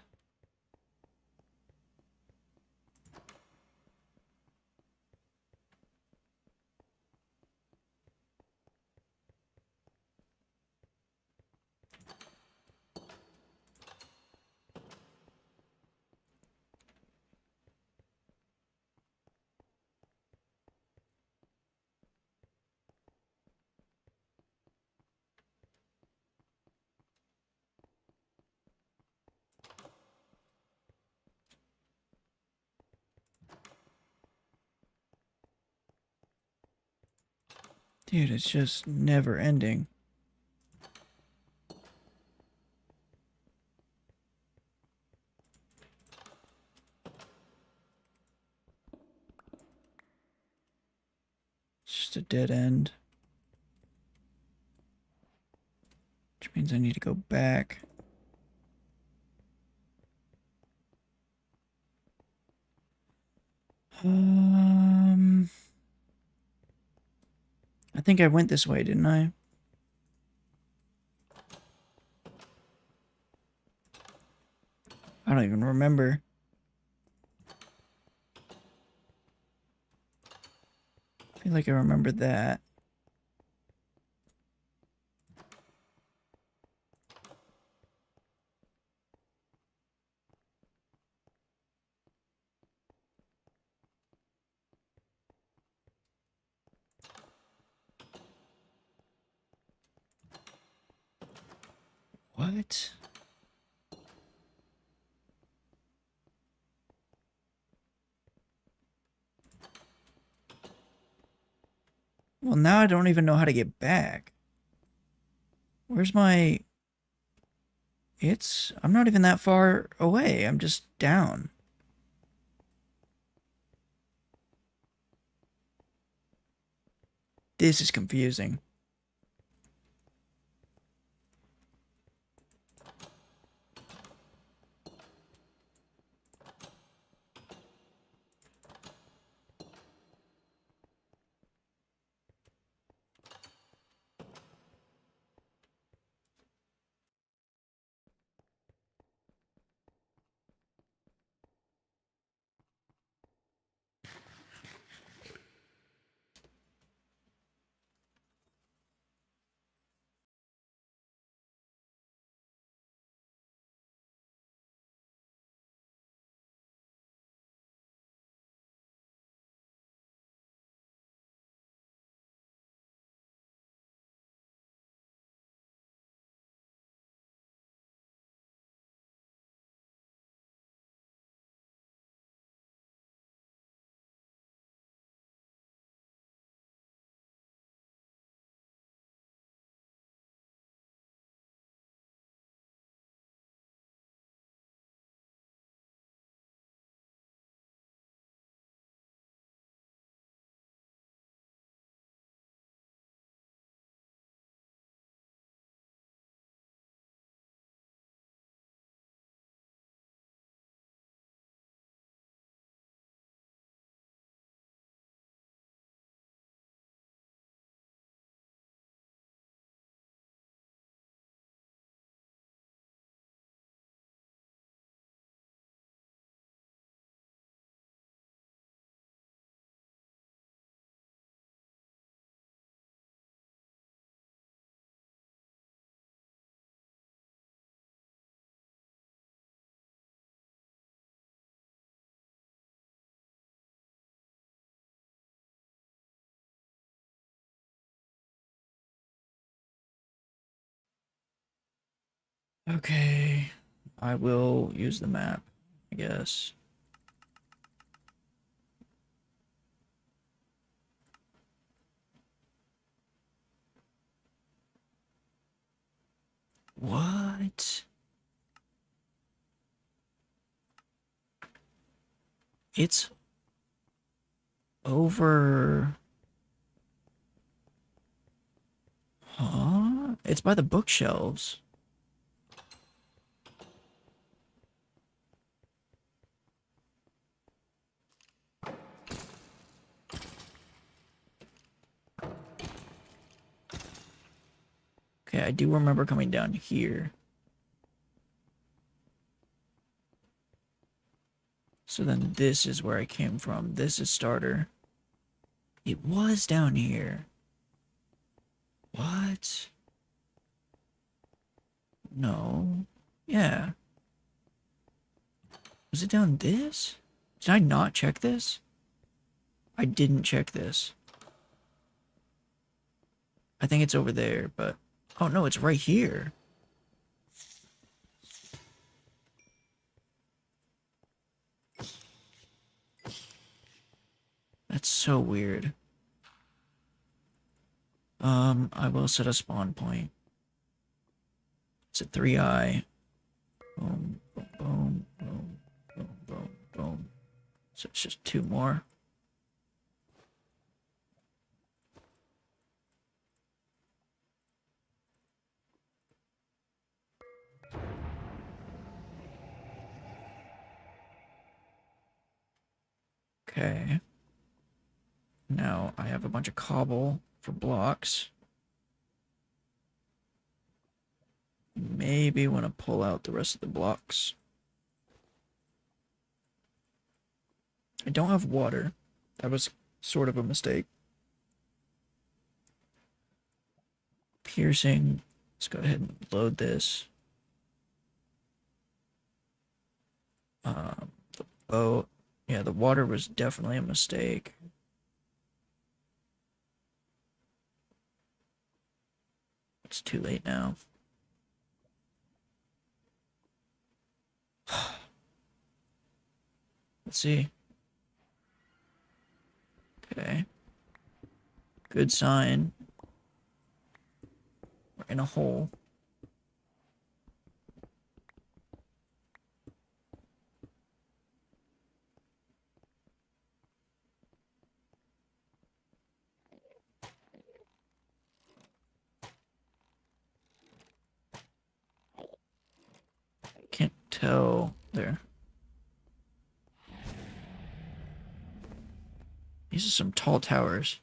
Dude, it's just never ending. It's just a dead end. Which means I need to go back. I think I went this way, didn't I? I don't even remember. I feel like I remember that. What? Well, now I don't even know how to get back. Where's my... I'm not even that far away. I'm just down. This is confusing. Okay. I will use the map, I guess. What? It's over. Huh? It's by the bookshelves. Okay, I do remember coming down here. So then this is where I came from. This is starter. It was down here. What? No. Yeah. Was it down this? Did I not check this? I didn't check this. I think it's over there, but... Oh, no, it's right here. That's so weird. I will set a spawn point. It's a 3i. Boom, boom, boom, boom, boom, boom, boom. So it's just 2 more. Okay. Now I have a bunch of cobble for blocks. Maybe want to pull out the rest of the blocks. I don't have water. That was sort of a mistake. Piercing. Let's go ahead and load this. The bow. Yeah, the water was definitely a mistake. It's too late now. Let's see. Okay. Good sign. We're in a hole. Can't tell. There. These are some tall towers.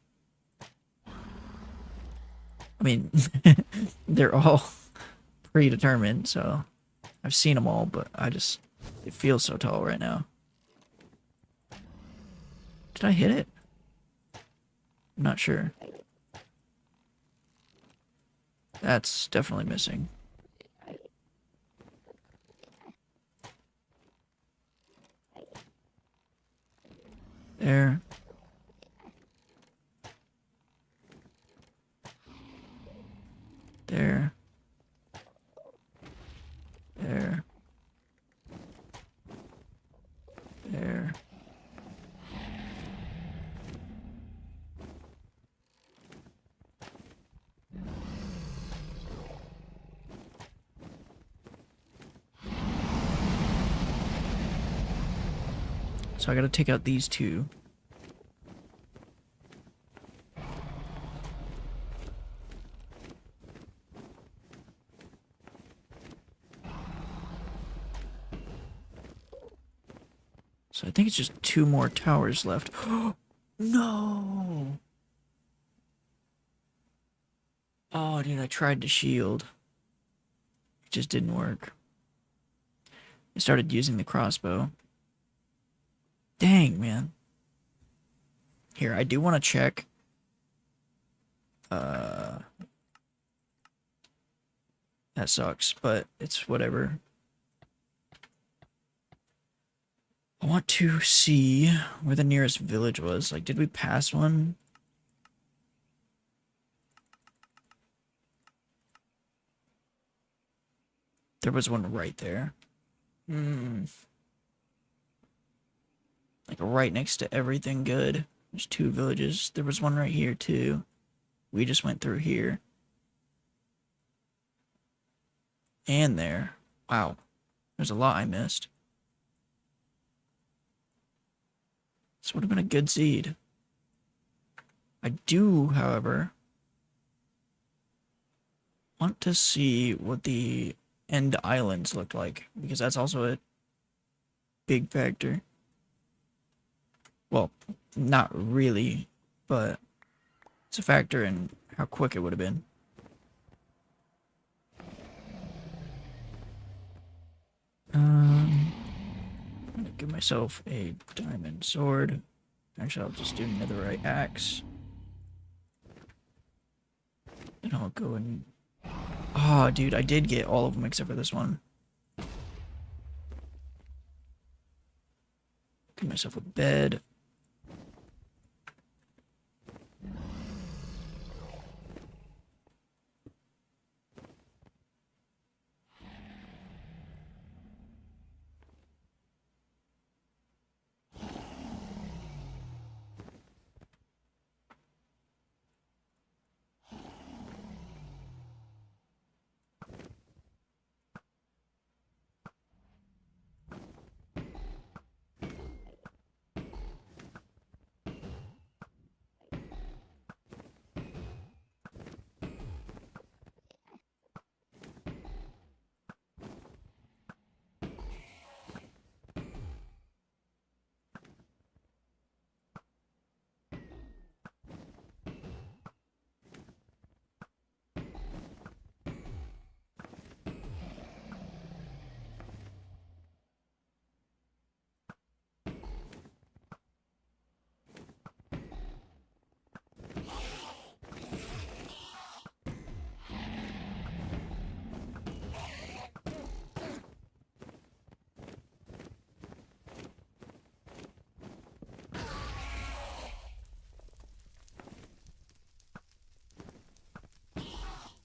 I mean, they're all predetermined, so I've seen them all, but it feels so tall right now. Did I hit it? I'm not sure. That's definitely missing. There. There. There. There. So I gotta take out these 2. So I think it's just 2 more towers left. No! Oh, dude, I tried to shield. It just didn't work. I started using the crossbow. Dang, man. Here, I do want to check. That sucks, but it's whatever. I want to see where the nearest village was. Like, did we pass one? There was one right there. Like right next to everything good. There's 2 villages. There was one right here too. We just went through here. And there. Wow. There's a lot I missed. This would have been a good seed. I do, however, want to see what the end islands look like, because that's also a big factor. Well, not really, but it's a factor in how quick it would have been. I'm gonna give myself a diamond sword. Actually, I'll just do netherite axe. And I'll go and... Oh, dude, I did get all of them except for this one. Give myself a bed.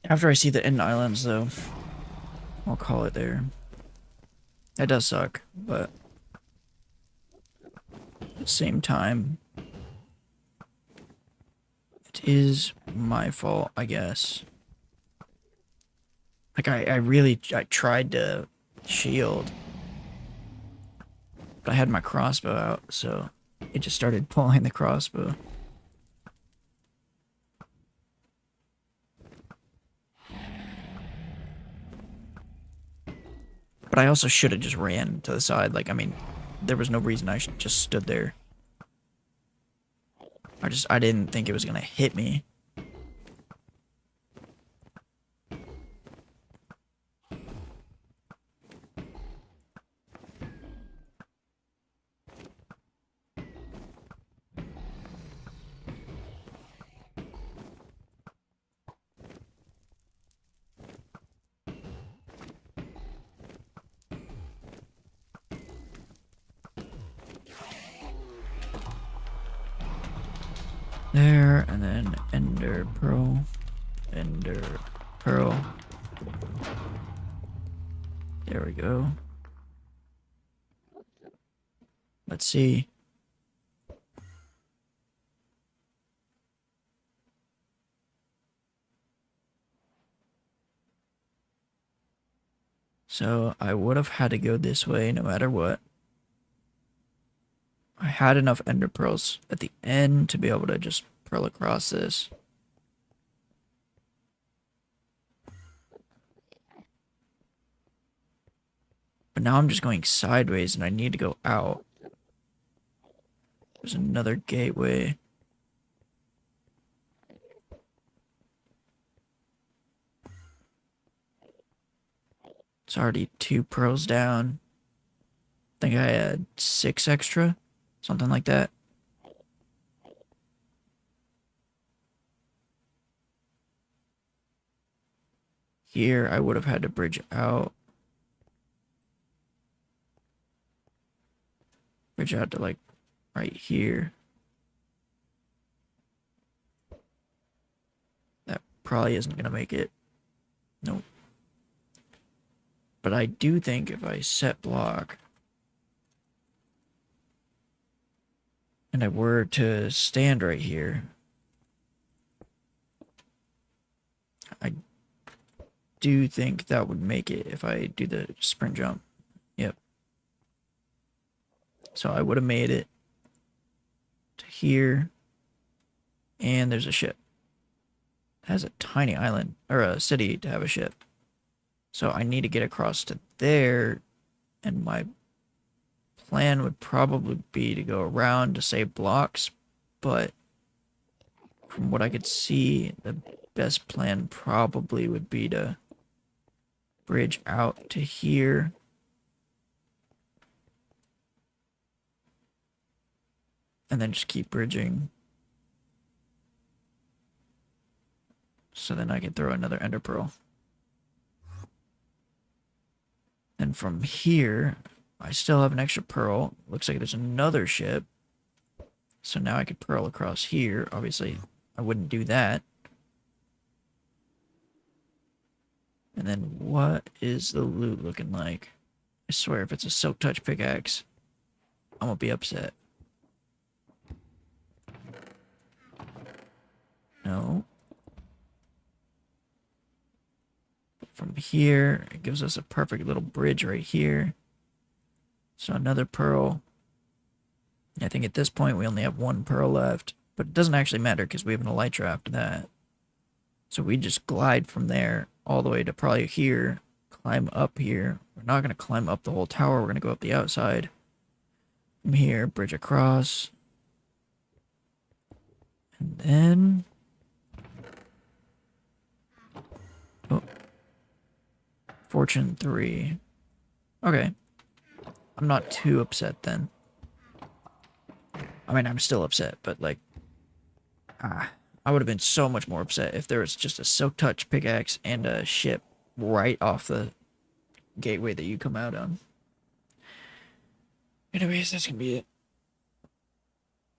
After I see the end islands, though, I'll call it there. That does suck, but at the same time, it is my fault, I guess. Like, I tried to shield, but I had my crossbow out, so it just started pulling the crossbow. But I also should have just ran to the side. Like, I mean, there was no reason I just stood there. I didn't think it was gonna hit me. There, and then Ender Pearl. Ender Pearl. There we go. Let's see. So I would have had to go this way no matter what. I had enough ender pearls at the end to be able to just pearl across this. But now I'm just going sideways and I need to go out. There's another gateway. It's already 2 pearls down. I think I had 6 extra. Something like that. Here, I would have had to bridge out. Bridge out to, like, right here. That probably isn't going to make it. Nope. But I do think if I set block and I were to stand right here, I do think that would make it if I do the sprint jump. Yep. So I would have made it to here, and there's a ship. It has a tiny island, or a city to have a ship. So I need to get across to there, and my plan would probably be to go around to save blocks, but from what I could see, the best plan probably would be to bridge out to here. And then just keep bridging. So then I can throw another ender pearl. And from here, I still have an extra pearl. Looks like there's another ship. So now I could pearl across here. Obviously, I wouldn't do that. And then what is the loot looking like? I swear, if it's a silk touch pickaxe, I'm gonna be upset. No. From here, it gives us a perfect little bridge right here. So another pearl. I think at this point we only have one pearl left, but it doesn't actually matter because we have an elytra after that. So we just glide from there all the way to probably here, climb up here. We're not going to climb up the whole tower, we're going to go up the outside. From here, bridge across. And then... oh. Fortune 3. Okay. I'm not too upset then. I mean, I'm still upset, but like... I would have been so much more upset if there was just a silk touch pickaxe and a ship right off the gateway that you come out on. Anyways, that's gonna be it.